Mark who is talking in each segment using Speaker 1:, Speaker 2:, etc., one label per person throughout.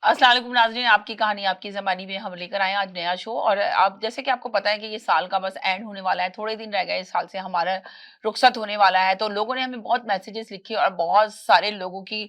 Speaker 1: अस्सलाम वालेकुम नाज़रीन, आपकी कहानी आपकी ज़बानी में हम लेकर आए हैं आज नया शो। और आप जैसे कि आपको पता है कि ये साल का बस एंड होने वाला है, थोड़े दिन रह गए इस साल से हमारा रुखसत होने वाला है। तो लोगों ने हमें बहुत मैसेजेस लिखे और बहुत सारे लोगों की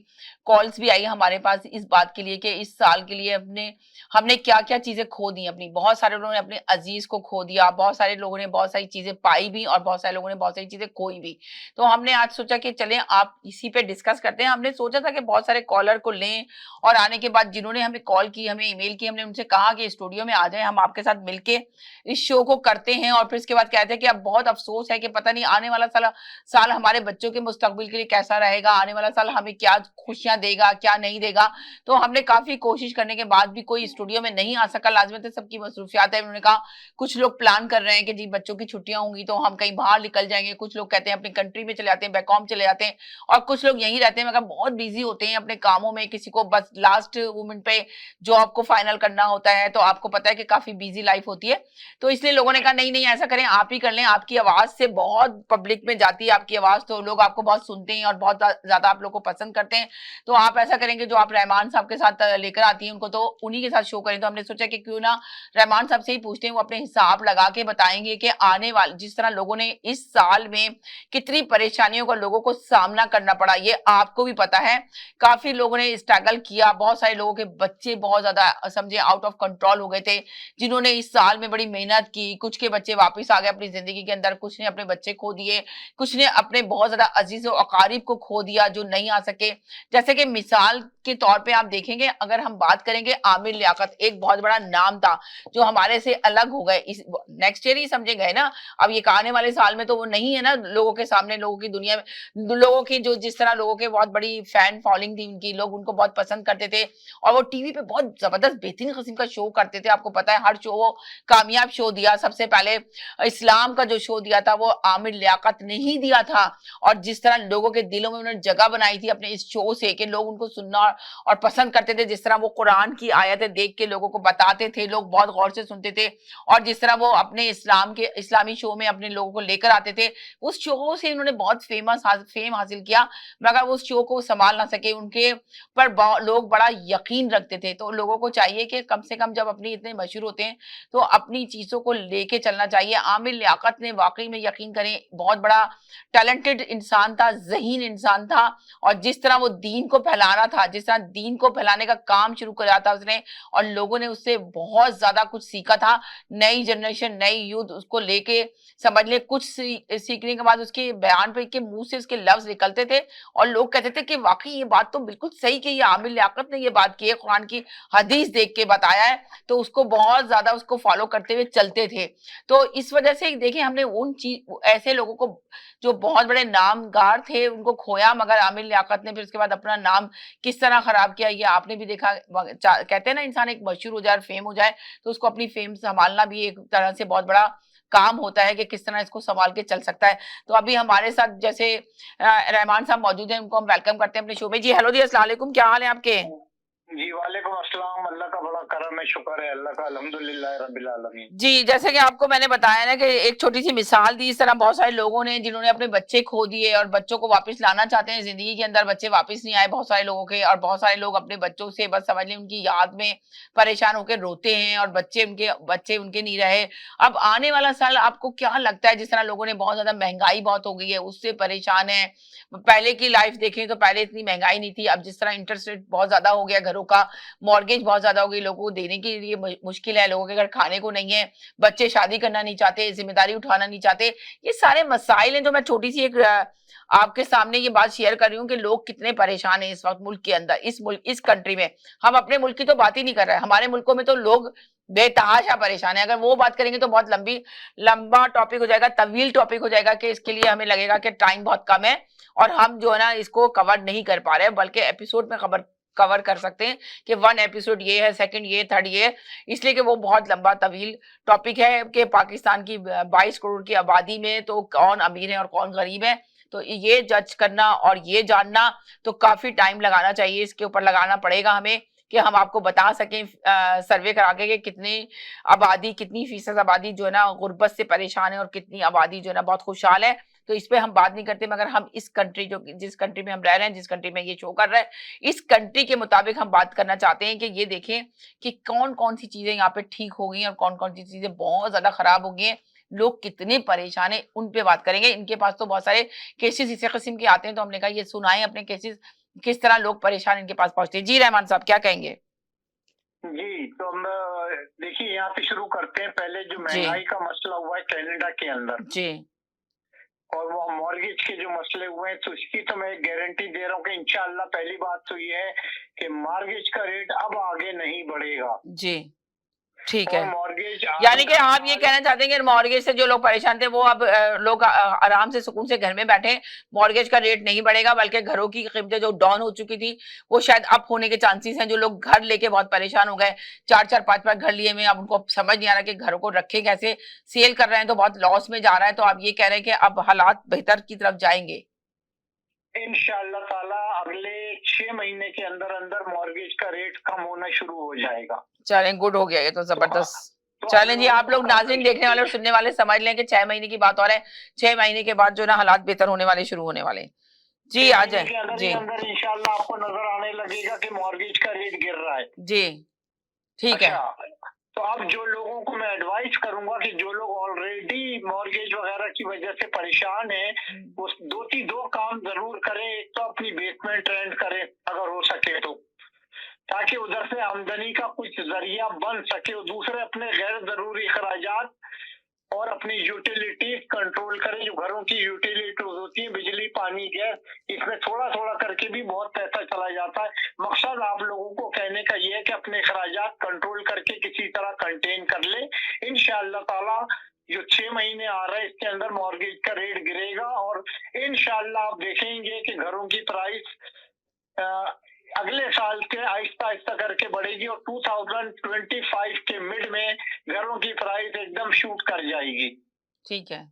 Speaker 1: कॉल्स भी आई हमारे पास इस बात के लिए कि इस साल के लिए अपने हमने क्या-क्या चीज़ें खो दी अपनी। बहुत सारे लोगों ने अपने अज़ीज़ को खो दिया, बहुत सारे लोगों ने बहुत सारी चीज़ें पाई भी और बहुत सारे लोगों ने बहुत सारी चीज़ें खोई भी। तो हमने आज सोचा कि चलें आप इसी पे डिस्कस करते हैं। हमने सोचा था कि बहुत सारे कॉलर को लें और आने के बाद जिन्होंने हमें कॉल की, हमें ईमेल की, हमने उनसे कहा कि स्टूडियो में आ जाएँ, हम आपके साथ मिलके इस शो को करते हैं। और फिर इसके बाद कहते हैं कि अब बहुत अफ़सोस है कि पता नहीं आने वाला साल साल हमारे बच्चों के मुस्तकबिल के लिए कैसा रहेगा, आने वाला साल हमें क्या खुशियाँ देगा, क्या नहीं देगा। तो हमने काफ़ी कोशिश करने के बाद भी कोई स्टूडियो में नहीं आ सका, लाज़िमत है सबकी मसरूफियात है। उन्होंने कहा कुछ लोग प्लान कर रहे हैं कि जी बच्चों की छुट्टियाँ होंगी तो हम कहीं बाहर निकल जाएँगे, कुछ लोग कहते हैं अपनी कंट्री में चले जाते हैं, बैक होम चले जाते हैं और कुछ लोग यहीं रहते हैं मगर बहुत बिज़ी होते हैं अपने कामों में, किसी को बस लास्ट मोमेंट पे जॉब को फाइनल करना होता है, तो आपको पता है कि काफ़ी बिज़ी लाइफ़ होती है। तो इसलिए लोगों ने कहा नहीं, नहीं ऐसा करें आप ही कर लें, आपकी आवाज़ से बहुत पब्लिक में जाती है आपकी आवाज़, तो लोग आपको बहुत सुनते हैं और बहुत ज़्यादा आप लोग को पसंद करते हैं। तो आप ऐसा करेंगे जो आप रहमान साहब के साथ लेकर आती हैं उनको, तो उन्हीं के साथ शो करें। तो हमने सोचा कि क्यों ना रहमान साहब से ही पूछते हैं, वो अपने हिसाब लगा के बताएँगे कि आने वाले जिस तरह लोगों ने इस साल में कितनी परेशानियों का लोगों को सामना करना पड़ा, ये आपको भी पता है। काफ़ी लोगों ने स्ट्रगल किया, बहुत सारे लोगों के बच्चे बहुत ज़्यादा समझिए आउट ऑफ कंट्रोल हो गए थे, जिन्होंने इस साल में बड़ी मेहनत की, कुछ के बच्चे वापस आ गए अपनी ज़िंदगी के अंदर, कुछ ने अपने बच्चे खो दिए, कुछ ने अपने बहुत ज़्यादा अज़ीज़ और अकारिब को खो दिया जो नहीं आ सके। जैसे कि मिसाल के तौर पे आप देखेंगे, अगर हम बात करेंगे आमिर लियाकत, एक बहुत बड़ा नाम था, जो हमारे से अलग हो गए, इस नेक्स्ट ईयर ही समझे गए ना, अब ये आने वाले साल में तो वो नहीं है ना लोगों के सामने, लोगों की दुनिया में, लोगों की जो जिस तरह लोगों के बहुत बड़ी फैन फॉलोइंग थी उनकी, लोग उनको बहुत पसंद करते थे और वो टीवी पे बहुत जबरदस्त बेहतरीन किस्म का शो करते थे। आपको पता है हर शो वो कामयाब शो दिया, सबसे पहले इस्लाम का जो शो दिया था वो आमिर लियाकत ने ही दिया था। और जिस तरह लोगों के दिलों में उन्होंने जगह बनाई थी अपने इस शो से कि लोग उनको सुनना और पसंद करते थे, जिस तरह वो कुरान की आयतें देख के लोगों को बताते थे, लोग बहुत गौर से सुनते थे और जिस तरह वो अपने इस्लाम के इस्लामी शो में अपने लोगों को लेकर आते थे, उस शो से उन्होंने बहुत फेम हासिल किया, मगर उस शो को संभाल ना सके, उनके पर लोग बड़ा यकीन रखते थे। तो लोगों को चाहिए कि कम से कम जब अपनी इतने मशहूर होते हैं तो अपनी चीजों को लेके चलना चाहिए। आमिर लियाकत ने वाकई में यकीन करें बहुत बड़ा टैलेंटेड इंसान था, ज़हीन इंसान था और जिस तरह वो दीन को फैलाना था, जिस तरह दीन को फैलाने का काम शुरू करा था उसने और लोगों ने उससे बहुत ज्यादा कुछ सीखा था। नई जनरेशन, नई यूथ उसको लेके समझ ले कुछ सीखने के बाद उसके बयान पे के मुंह से उसके लफ्ज निकलते थे और लोग कहते थे कि वाकई ये बात तो बिल्कुल सही कि ये आमिर लियाकत ने ये बात की है, कुरान की हदीस देख के बताया है, तो उसको बहुत ज्यादा उसको फॉलो करते हुए चलते थे। तो इस वजह से देखिए हमने उन चीज ऐसे लोगों को जो बहुत बड़े नामगार थे उनको खोया, मगर आमिर लियाकत ने फिर उसके बाद अपना नाम किस तरह खराब किया ये आपने भी देखा। कहते हैं ना इंसान एक मशहूर हो जाए, फेम हो जाए, तो उसको अपनी फेम संभालना भी एक तरह से बहुत बड़ा काम होता है कि किस तरह इसको संभाल के चल सकता है। तो अभी हमारे साथ जैसे रहमान साहब मौजूद हैं, उनको हम वेलकम करते हैं अपने शो में। जी हेलो जी, अस्सलाम वालेकुम, क्या हाल है आपके?
Speaker 2: जी, वालेकुम अस्सलाम। अल्लाह का बड़ा करम है, शुक्र है अल्लाह का, अल्हम्दुलिल्लाह रब्बिल आलमीन।
Speaker 1: जी, जैसे कि आपको मैंने बताया ना कि एक छोटी-सी मिसाल दी, इस तरह बहुत सारे लोगों ने जिन्होंने अपने बच्चे खो दिए और बच्चों को वापस लाना चाहते हैं ज़िंदगी के अंदर, बच्चे वापस नहीं आए बहुत सारे लोगों के और बहुत सारे लोग अपने बच्चों से बस समझ लें उनकी याद में परेशान होकर रोते हैं और बच्चे उनके नहीं रहे। अब आने वाला साल आपको क्या लगता है, जिस तरह लोगों ने बहुत ज़्यादा महँगाई बहुत हो गई है, उससे परेशान हैं। पहले की लाइफ़ देखें तो पहले इतनी महँगाई नहीं थी, अब जिस तरह इंटरेस्ट रेट बहुत ज़्यादा हो गया घरों का, मॉर्गेज बहुत ज़्यादा हो गई, लोगों को देने के लिए मुश्किल है, लोगों के घर खाने को नहीं है, बच्चे शादी करना नहीं चाहते, ज़िम्मेदारी उठाना नहीं चाहते। ये सारे मसाइल हैं जो मैं छोटी-सी एक आपके सामने ये बात शेयर कर रही हूँ कि लोग कितने परेशान हैं इस वक़्त मुल्क के अंदर, इस कंट्री में। हम अपने मुल्क की तो बात ही नहीं कर रहे हैं, हमारे मुल्कों में तो लोग बेतहाशा परेशान हैं। अगर वो बात करेंगे तो बहुत लंबा टॉपिक हो जाएगा, तवील टॉपिक हो जाएगा कि इसके लिए हमें लगेगा कि टाइम बहुत कम है और हम जो है ना इसको कवर नहीं कर पा रहे हैं, बल्कि एपिसोड में कवर कर सकते हैं कि 1 एपिसोड ये है, सेकंड ये, थर्ड ये, इसलिए कि वो बहुत लंबा तवील टॉपिक है कि पाकिस्तान की 22 करोड़ की आबादी में तो कौन अमीर है और कौन गरीब है। तो ये जज करना और ये जानना तो काफ़ी टाइम लगाना चाहिए, इसके ऊपर लगाना पड़ेगा हमें कि हम आपको बता सकें सर्वे करा के कि कितनी फ़ीसद आबादी जो है ना गुर्बत से परेशान है और कितनी आबादी जो है ना बहुत खुशहाल है। तो इस पे हम बात नहीं करते, मगर हम इस कंट्री जो जिस कंट्री में हम रह रहे हैं, जिस कंट्री में ये शो कर रहा है, इस कंट्री के मुताबिक हम बात करना चाहते हैं कि ये देखें कि कौन कौन सी चीजें यहाँ पे ठीक हो गई और कौन कौन सी चीजें बहुत ज्यादा खराब हो गई हैं, लोग कितने परेशान है, उन पे बात करेंगे। इनके पास तो बहुत सारे केसेस इसी किस्म के आते हैं, तो हमने कहा ये सुनाएं अपने केसेस, किस तरह लोग परेशान इनके पास पहुंचते हैं। जी रहमान साहब, क्या कहेंगे?
Speaker 2: जी, तो हम देखिए यहाँ पे शुरू करते हैं। पहले जो
Speaker 1: जी
Speaker 2: महंगाई का मसला हुआ है कनाडा के अंदर,
Speaker 1: जी
Speaker 2: और वो मॉर्गेज के जो मसले हुए हैं, तो इसकी तो मैं गारंटी दे रहा हूँ कि इंशाल्लाह पहली बात तो ये है कि मॉर्गेज का रेट अब आगे नहीं बढ़ेगा।
Speaker 1: जी, ठीक
Speaker 2: और
Speaker 1: है।
Speaker 2: मॉर्गेज
Speaker 1: यानी कि
Speaker 2: आइंदा
Speaker 1: आप ये
Speaker 2: साल
Speaker 1: कहना चाहते हैं कि मॉर्गेज से जो लोग परेशान थे वो अब लोग आराम से सुकून से घर में बैठे, मॉर्गेज का रेट नहीं बढ़ेगा, बल्कि घरों की कीमतें जो डाउन हो चुकी थी वो शायद अप होने के चांसेस हैं। जो लोग घर लेके बहुत परेशान हो गए, 4-4 5-5 घर लिए में, अब उनको समझ नहीं आ रहा कि घरों को रखे कैसे, सेल कर रहे हैं तो बहुत लॉस में जा रहा है, तो आप ये कह रहे हैं कि अब हालात बेहतर की तरफ जाएंगे?
Speaker 2: इंशाल्लाह ताला अगले 6 महीने के अंदर अंदर मॉर्गेज का रेट कम होना शुरू हो जाएगा।
Speaker 1: चलें, गुड हो गया, ये तो
Speaker 2: तो
Speaker 1: जबरदस्त।
Speaker 2: तो हम
Speaker 1: चलें जी,
Speaker 2: लोगों
Speaker 1: आप
Speaker 2: को
Speaker 1: लोग
Speaker 2: कम
Speaker 1: नाज़रीन, देखने वाले और सुनने वाले समझ लें कि 6 महीने की बात और है, 6 महीने के बाद जो ना हालात बेहतर होने वाले, शुरू होने वाले। जी,
Speaker 2: 6
Speaker 1: आ
Speaker 2: महीने
Speaker 1: जाएँ।
Speaker 2: के अंदर ही
Speaker 1: जी,
Speaker 2: अंदर इंशाल्लाह आपको नजर आने लगेगा कि मॉर्गेज का रेट गिर रहा है।
Speaker 1: जी, ठीक है।
Speaker 2: अच्छा, तो अब जो लोगों को मैं एडवाइस करूंगा कि जो लोग ऑलरेडी मॉर्गेज वगैरह की वजह से परेशान हैं, वो दो काम जरूर करें। एक तो अपनी बेसमेंट रेंट करें अगर हो सके तो, ताकि उधर से आमदनी का कुछ जरिया बन सके। और दूसरे अपने गैर जरूरी खर्चात और अपनी यूटिलिटीज कंट्रोल करें। जो घरों की यूटिलिटीज होती है, बिजली, पानी, गैस, इसमें थोड़ा थोड़ा करके भी बहुत पैसा चला जाता है। मकसद आप लोगों को कहने का ये है कि अपने खर्चात कंट्रोल करके किसी तरह कंटेन कर ले। इंशाअल्लाह ताला जो 6 महीने आ रहे हैं इसके अंदर मॉर्गेज का रेट गिरेगा, और इंशाअल्लाह आप देखेंगे कि घरों की प्राइस अगले साल के आहिस्ता आहिस्ता करके बढ़ेगी, और 2025 के मिड में घरों की प्राइस एकदम शूट कर जाएगी।
Speaker 1: ठीक है।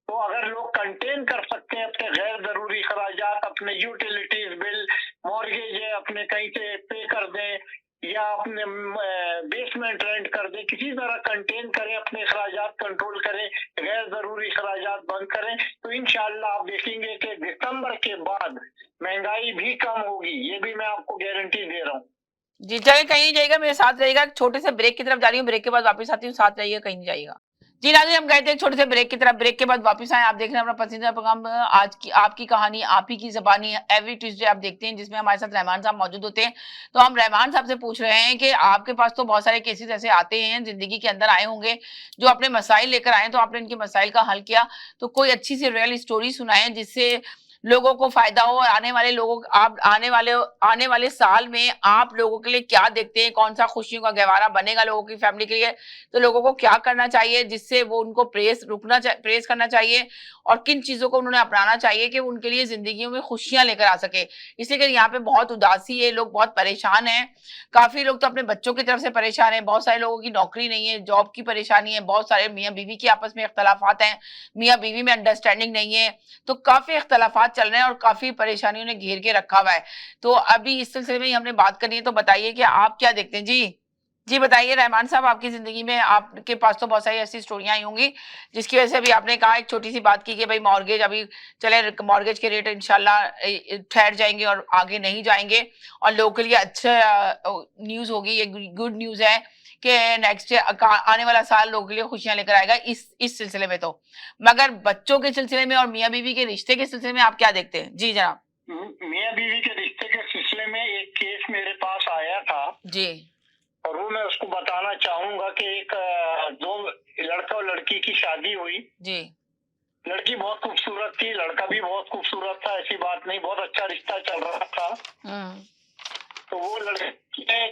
Speaker 2: तो अगर लोग कंटेन कर सकते हैं अपने गैर जरूरी खर्चात, अपने यूटिलिटीज बिल, मॉर्गेज है अपने कहीं से पे कर दें, या अपने बेसमेंट रेंट कर दें, किसी तरह कंटेन करें, अपने खर्चात कंट्रोल करें, गैर जरूरी खर्चात बंद करें, तो इंशाअल्लाह आप देखेंगे कि दिसंबर के बाद महंगाई भी कम होगी। ये भी मैं आपको गारंटी दे रहा हूँ।
Speaker 1: जी, चलिए, कहीं नहीं जाइएगा, मेरे साथ रहिएगा। छोटे से ब्रेक की तरफ जा रही हूँ, ब्रेक के बाद वापस आती हूँ, साथ रहिएगा, कहीं नहीं जाइएगा। जी नाज़रीन, हम गए थे एक छोटे से ब्रेक की तरफ, ब्रेक के बाद वापस आए। आप देख रहे हैं अपना पसंदीदा प्रोग्राम आज की आपकी कहानी आप ही की ज़बानी, एवरी ट्यूसडे आप देखते हैं, जिसमें हमारे साथ रहमान साहब मौजूद होते हैं। तो हम रहमान साहब से पूछ रहे हैं कि आपके पास तो बहुत सारे केसेस ऐसे आते हैं, ज़िंदगी के अंदर आए होंगे, जो अपने मसाइल लेकर आए हैं, तो आपने इनके मसाइल का हल किया। तो कोई अच्छी सी रियल स्टोरी सुनाएँ जिससे लोगों को फायदा हो। आने वाले लोगों आप आने वाले साल में आप लोगों के लिए क्या देखते हैं, कौन सा खुशियों का गहवारा बनेगा लोगों की फैमिली के लिए, तो लोगों को क्या करना चाहिए जिससे वो उनको प्रेस करना चाहिए, और किन चीजों को उन्होंने अपनाना चाहिए कि उनके लिए जिंदगियों में खुशियां लेकर आ सके। इसलिए कि यहाँ पे बहुत उदासी है, लोग बहुत परेशान हैं। काफी लोग तो अपने बच्चों की तरफ से परेशान है, बहुत सारे लोगों की नौकरी नहीं है, जॉब की परेशानी है, बहुत सारे मियाँ बीवी की आपस में इख्तलाफात हैं, मियाँ बीवी में अंडरस्टैंडिंग नहीं है, तो काफी इख्तलाफात चल रहे हैं और काफी परेशानियों ने घेर के रखा हुआ है। तो अभी इस सिलसिले में ही हमने बात करनी है, तो बताइए कि आप क्या देखते हैं। जी बताइए रहमान साहब, आपकी जिंदगी में आपके पास तो बहुत सारी ऐसी स्टोरियां आई होंगी जिसकी वजह से अभी आपने कहा, एक छोटी सी बात की कि भाई मॉर्गेज अभी चले, मॉर्गेज के रेट इंशाल्लाह ठहर जाएंगे और आगे नहीं जाएंगे, और लोगों के लिए अच्छा न्यूज होगी, ये गुड न्यूज है कि नेक्स्ट आने वाला साल लोगों के लिए खुशियां लेकर आएगा इस सिलसिले में। तो मगर बच्चों के सिलसिले में और मियाँ बीवी के रिश्ते के सिलसिले में आप क्या देखते हैं? जी जनाब।
Speaker 2: मियाँ बीवी के रिश्ते के सिलसिले में एक केस मेरे पास आया था,
Speaker 1: जी
Speaker 2: और वो मैं उसको बताना चाहूंगा कि एक दो लड़का और लड़की की शादी हुई।
Speaker 1: जी
Speaker 2: लड़की बहुत खूबसूरत थी, लड़का भी बहुत खूबसूरत था, ऐसी बात नहीं, बहुत अच्छा रिश्ता चल रहा था। तो वो लड़की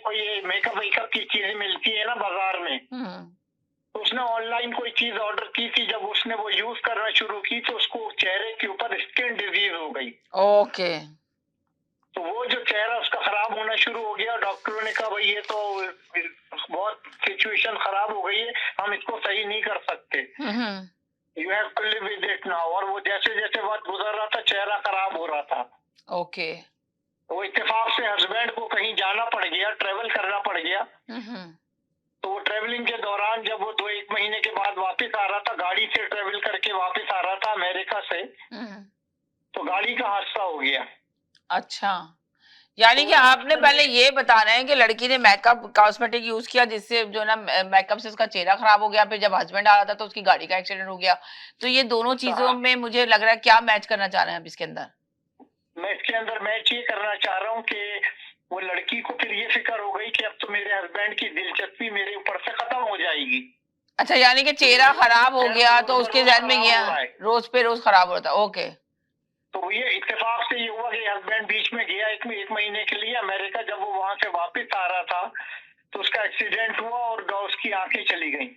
Speaker 2: कोई मेकअप वेकअप की चीजें मिलती है ना बाजार में, तो उसने ऑनलाइन कोई चीज ऑर्डर की थी। जब उसने वो यूज करना शुरू की तो उसको चेहरे के ऊपर स्किन डिजीज हो गई।
Speaker 1: ओके।
Speaker 2: तो वो जो चेहरा उसका खराब होना शुरू हो गया, डॉक्टरों ने कहा भाई ये तो बहुत सिचुएशन खराब हो गई है, हम इसको सही नहीं कर सकते, you have to live with it now. और वो जैसे जैसे वक्त गुजर रहा था चेहरा खराब हो रहा था।
Speaker 1: ओके।
Speaker 2: वो इत्तेफाक से हस्बैंड को कहीं जाना पड़ गया, ट्रेवल करना पड़ गया। तो वो ट्रेवलिंग के दौरान जब वो 2-1 महीने के बाद वापस आ रहा था, गाड़ी से ट्रेवल करके वापस आ रहा था अमेरिका से, तो गाड़ी का हादसा हो गया।
Speaker 1: अच्छा, यानी कि आपने पहले ये बता रहे हैं कि लड़की ने मेकअप कॉस्मेटिक यूज किया जिससे जो ना मेकअप से उसका चेहरा खराब हो गया, फिर जब हस्बैंड आ रहा था तो उसकी गाड़ी का एक्सीडेंट हो गया। तो ये दोनों चीजों में मुझे लग रहा है क्या मैच करना चाह रहे हैं आप इसके अंदर?
Speaker 2: मैं इसके अंदर मैच ये करना चाह रहा हूँ कि वो लड़की को फिर ये फिक्र हो गई कि अब तो मेरे हस्बैंड की दिलचस्पी मेरे ऊपर से खत्म हो जाएगी।
Speaker 1: अच्छा, यानी कि चेहरा खराब हो गया तो उसके जहन में ये रोज पे रोज खराब होता है। ओके,
Speaker 2: तो ये इत्तेफाक से ये हुआ कि हस्बैंड बीच में गया एक महीने के लिए अमेरिका। जब वो वहां से वापस आ रहा था तो उसका एक्सीडेंट हुआ और उसकी आंखें चली गई।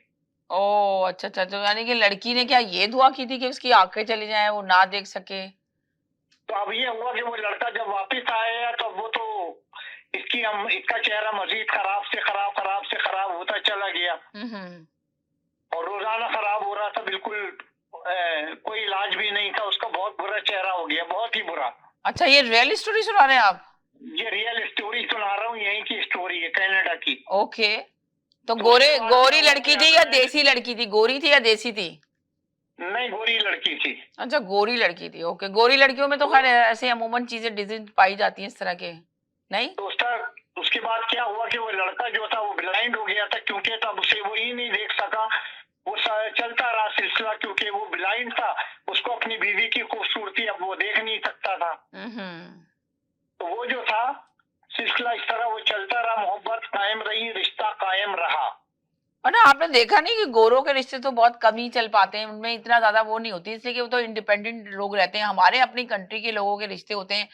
Speaker 1: ओ अच्छा अच्छा, तो यानी कि लड़की ने क्या ये दुआ की थी कि उसकी आंखें चली जाएं, वो ना देख सके?
Speaker 2: तो अब ये हुआ कि वो लड़का जब वापस आया तो वो तो इसका चेहरा मजीद खराब से खराब होता चला गया और रोजाना खराब हो रहा था। बिल्कुल कोई इलाज भी नहीं था उसका। बहुत बुरा चेहरा हो गया, बहुत ही बुरा।
Speaker 1: अच्छा, ये रियल स्टोरी सुना रहे हैं आप?
Speaker 2: ये रियल स्टोरी सुना रहा हूँ, यहीं की स्टोरी है, कनाडा की।
Speaker 1: ओके, तो गोरी लड़की थी या देसी लड़की थी? गोरी थी या देसी थी?
Speaker 2: नहीं, गोरी लड़की थी।
Speaker 1: अच्छा, गोरी लड़की थी। ओके, गोरी लड़कियों में तो खैर ऐसे अमूमन चीजें डिजीज पाई जाती हैं इस तरह के, नहीं?
Speaker 2: तो उसके बाद क्या हुआ कि वो लड़का जो था वो ब्लाइंड हो गया था, क्योंकि तब उसे वो ही नहीं देख सका। वो चलता रहा सिलसिला, क्योंकि वो ब्लाइंड था। उसको अपनी बीवी की खूबसूरती अब वो देख नहीं सकता था। तो वो जो था सिलसिला इस तरह वो चलता रहा, मोहब्बत कायम रही, रिश्ता कायम रहा।
Speaker 1: और ना आपने देखा नहीं कि गोरों के रिश्ते तो बहुत कम ही चल पाते हैं, उनमें इतना ज्यादा वो नहीं होती, इसलिए कि वो तो इंडिपेंडेंट लोग रहते हैं। हमारे अपनी कंट्री के लोगों के रिश्ते होते हैं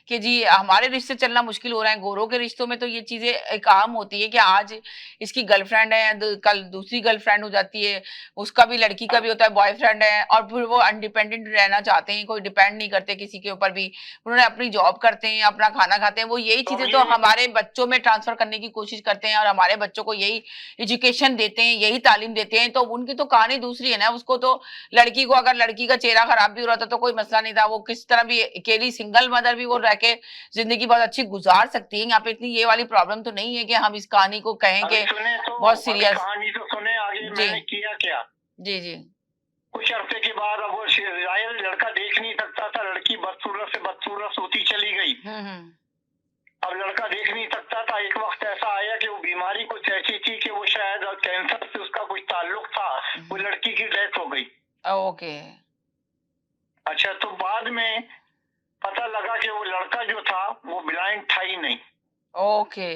Speaker 1: कि जी हमारे रिश्ते चलना मुश्किल हो रहा है। गोरों के रिश्तों में तो ये चीजें एक आम होती है कि आज इसकी गर्लफ्रेंड है, कल दूसरी गर्लफ्रेंड हो जाती है, उसका भी लड़की का भी होता है बॉयफ्रेंड है, और फिर वो इंडिपेंडेंट रहना चाहते हैं, कोई डिपेंड नहीं करते किसी के ऊपर भी। उन्होंने अपनी जॉब करते हैं, अपना खाना खाते हैं। वो यही चीजें तो हमारे बच्चों में ट्रांसफर करने की कोशिश करते हैं और हमारे बच्चों को यही एजुकेशन देते हैं, यही तालीम देते हैं। तो उनकी तो कहानी दूसरी है ना। उसको तो लड़की को अगर लड़की का चेहरा खराब भी हो रहा था तो कोई मसला नहीं था, वो किस तरह भी अकेली सिंगल मदर भी वो रह के जिंदगी बहुत अच्छी गुजार सकती है। यहाँ पे इतनी ये वाली प्रॉब्लम तो नहीं है कि हम इस कहानी को कहें कि बहुत सीरियस।
Speaker 2: कहानी तो सुने आगे मैंने किया क्या।
Speaker 1: जी जी,
Speaker 2: कुछ अरसे के बाद अब वो लड़का देख नहीं सकता था, लड़की बदसूरत से बदसूरत होती चली गई। अब लड़का देख नहीं सकता था। एक वक्त ऐसा आया कि वो बीमारी कुछ ऐसी थी कि वो शायद कैंसर से उसका कुछ ताल्लुक था। वो लड़की की डेथ हो गई।
Speaker 1: ओके,
Speaker 2: अच्छा, तो बाद में पता लगा कि वो लड़का जो था वो ब्लाइंड था ही नहीं।
Speaker 1: ओके,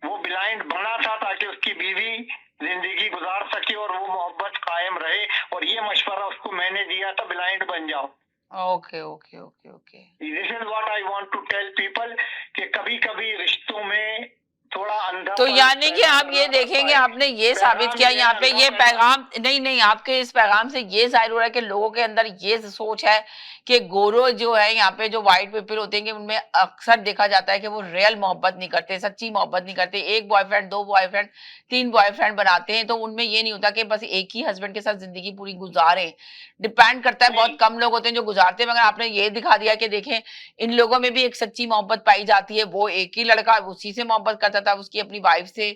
Speaker 2: वो ब्लाइंड बना था ताकि उसकी बीवी जिंदगी गुजार सके और वो मोहब्बत कायम रहे। और ये मशवरा उसको मैंने दिया था, ब्लाइंड बन जाओ।
Speaker 1: Okay okay okay okay,
Speaker 2: this is what I want to tell people कि कभी कभी रिश्तों में थोड़ा अंधा।
Speaker 1: तो यानी कि आप ये देखेंगे, आपने ये साबित किया यहाँ पे, ये पैगाम नहीं, आपके इस पैगाम से ये जाहिर हो रहा है कि लोगों के अंदर ये सोच है कि गोरो जो है यहाँ पे जो व्हाइट पीपल होते हैं कि उनमें अक्सर देखा जाता है कि वो रियल मोहब्बत नहीं करते, सच्ची मोहब्बत नहीं करते। एक बॉयफ्रेंड, दो बॉयफ्रेंड, तीन बॉयफ्रेंड बनाते हैं, तो उनमें ये नहीं होता कि बस एक ही हस्बैंड के साथ जिंदगी पूरी गुजारे। डिपेंड करता है, बहुत कम लोग होते हैं जो गुजारते हैं। मगर आपने ये दिखा दिया कि देखें इन लोगों में भी एक सच्ची मोहब्बत पाई जाती है। वो एक ही लड़का उसी से मोहब्बत करता था, उसकी अपनी वाइफ से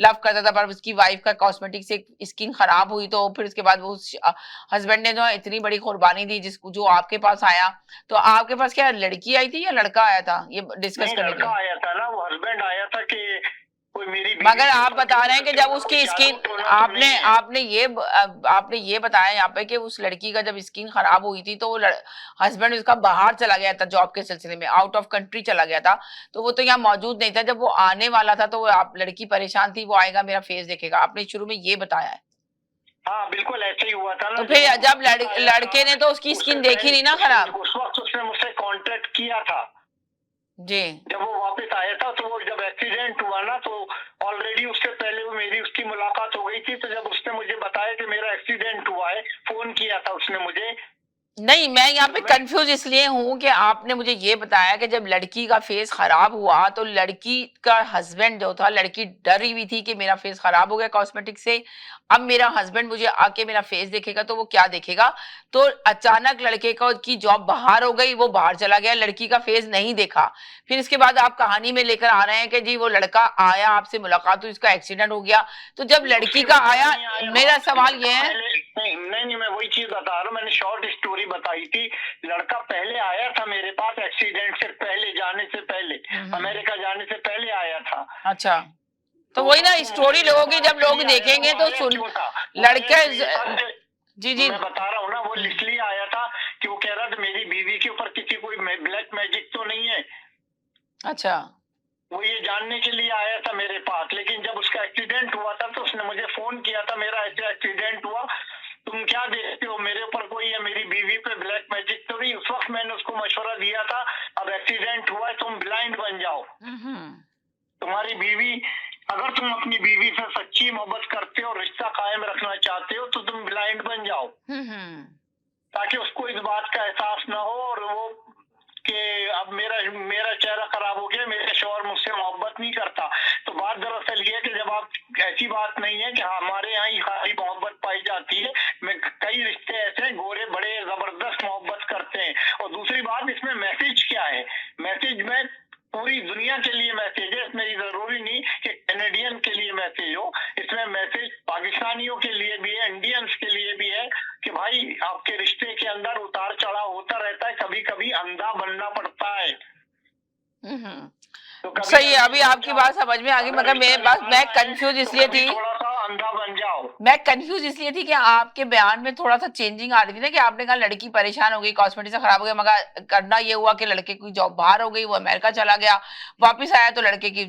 Speaker 1: लव करता था, पर उसकी वाइफ का कॉस्मेटिक से स्किन खराब हुई तो फिर उसके बाद वो हस्बैंड ने जो इतनी बड़ी कुर्बानी दी जिसको जो आपके पास आया। तो आपके पास क्या लड़की आई थी या लड़का आया था ये डिस्कस करने के लिए?
Speaker 2: आया था ना, वो हस्बैंड आया था कि कोई मेरी।
Speaker 1: मगर आप बता रहे हैं कि जब उसकी स्किन आपने ये बताया यहाँ पे कि उस लड़की का जब स्किन खराब हुई थी तो हस्बैंड उसका बाहर चला गया था जॉब के सिलसिले में, आउट ऑफ कंट्री चला गया था, तो वो तो यहाँ मौजूद नहीं था। जब वो आने वाला था तो आप लड़की परेशान थी, वो आएगा मेरा फेस देखेगा, आपने शुरू में ये बताया है।
Speaker 2: हाँ बिल्कुल ऐसे ही हुआ था ना।
Speaker 1: तो फिर जब लड़के ने तो उसकी स्किन देखी नहीं ना खराब।
Speaker 2: उस वक्त उसने मुझसे कांटेक्ट किया था
Speaker 1: जी,
Speaker 2: जब वो वापस आया था। तो वो जब एक्सीडेंट हुआ ना तो ऑलरेडी उससे पहले वो मेरी उसकी मुलाकात हो गई थी। तो जब उसने मुझे बताया कि मेरा एक्सीडेंट हुआ है, फोन किया था उसने मुझे,
Speaker 1: नहीं, मैं यहाँ पे कंफ्यूज इसलिए हूँ कि आपने मुझे ये बताया कि जब लड़की का फेस खराब हुआ तो लड़की का हस्बैंड जो था, लड़की डरी हुई थी कि मेरा फेस खराब हो गया कॉस्मेटिक से, अब मेरा हस्बैंड मुझे आके मेरा फेस देखेगा तो वो क्या देखेगा। तो अचानक लड़के को की जॉब बाहर हो गई, वो बाहर चला गया, लड़की का फेस नहीं देखा। फिर इसके बाद आप कहानी में लेकर आ रहे हैं कि जी वो लड़का आया, आपसे मुलाकात हुई, इसका एक्सीडेंट हो गया। तो जब लड़की का आया, मेरा सवाल ये है,
Speaker 2: नहीं, मैं वही चीज बता रहा हूँ, मैंने शॉर्ट स्टोरी बताई थी। लड़का पहले आया था मेरे पास, एक्सीडेंट से पहले, जाने से पहले, अमेरिका जाने से पहले आया था।
Speaker 1: अच्छा, तो वही ना स्टोरी लोगों की जब लोग देखेंगे तो सुन, लड़के जी जी
Speaker 2: मैं बता रहा हूँ ना, वो इसलिए आया था कि वो कह रहा था मेरी बीवी के ऊपर किसी कोई ब्लैक मैजिक तो नहीं है।
Speaker 1: अच्छा,
Speaker 2: वो ये जानने के लिए आया था मेरे पास। लेकिन जब उसका एक्सीडेंट हुआ था तो उसने मुझे फोन किया था, मेरा ऐसे एक्सीडेंट हुआ, तुम क्या देखते हो, मेरे ऊपर कोई है, मेरी बीवी पे ब्लैक मैजिक तो नहीं। उस वक्त मैंने उसको मशवरा दिया था, अब एक्सीडेंट हुआ है, तुम ब्लाइंड बन जाओ। तुम्हारी बीवी, अगर तुम अपनी बीवी से सच्ची मोहब्बत करते हो, रिश्ता कायम रखना चाहते हो, तो तुम ब्लाइंड बन जाओ, ताकि उसको इस बात का एहसास ना हो और वो कि अब मेरा चेहरा खराब हो गया, मेरे शौहर मुझसे मोहब्बत नहीं करता। तो बात दरअसल ये है कि जब आप, ऐसी बात नहीं है कि हमारे यहाँ ही खाली मोहब्बत पाई जाती है, मैं कई रिश्ते ऐसे हैं, गोरे बड़े जबरदस्त मोहब्बत करते हैं। और दूसरी बात, इसमें मैसेज क्या है, मैसेज में पूरी दुनिया के लिए मैसेज है, इसमें ये जरूरी नहीं कि कैनेडियन के लिए मैसेज हो, इसमें मैसेज पाकिस्तानियों के लिए भी है, इंडियंस के लिए भी है, कि भाई आपके रिश्ते के अंदर उतार चढ़ाव होता रहता है, कभी कभी अंधा बनना पड़ता है।
Speaker 1: तो सही है, अभी आपकी बात समझ में आ गई, मगर मैं कंफ्यूज इसलिए थी,
Speaker 2: थोड़ा सा अंधा बन जाओ।
Speaker 1: मैं कंफ्यूज इसलिए थी कि आपके बयान में थोड़ा सा चेंजिंग आ रही थी ना, कि आपने कहा लड़की परेशान हो गई, कॉस्मेटिक से खराब हो गया, मगर करना ये हुआ कि लड़के की जॉब बाहर हो गई, वो अमेरिका चला गया, वापस आया तो लड़के की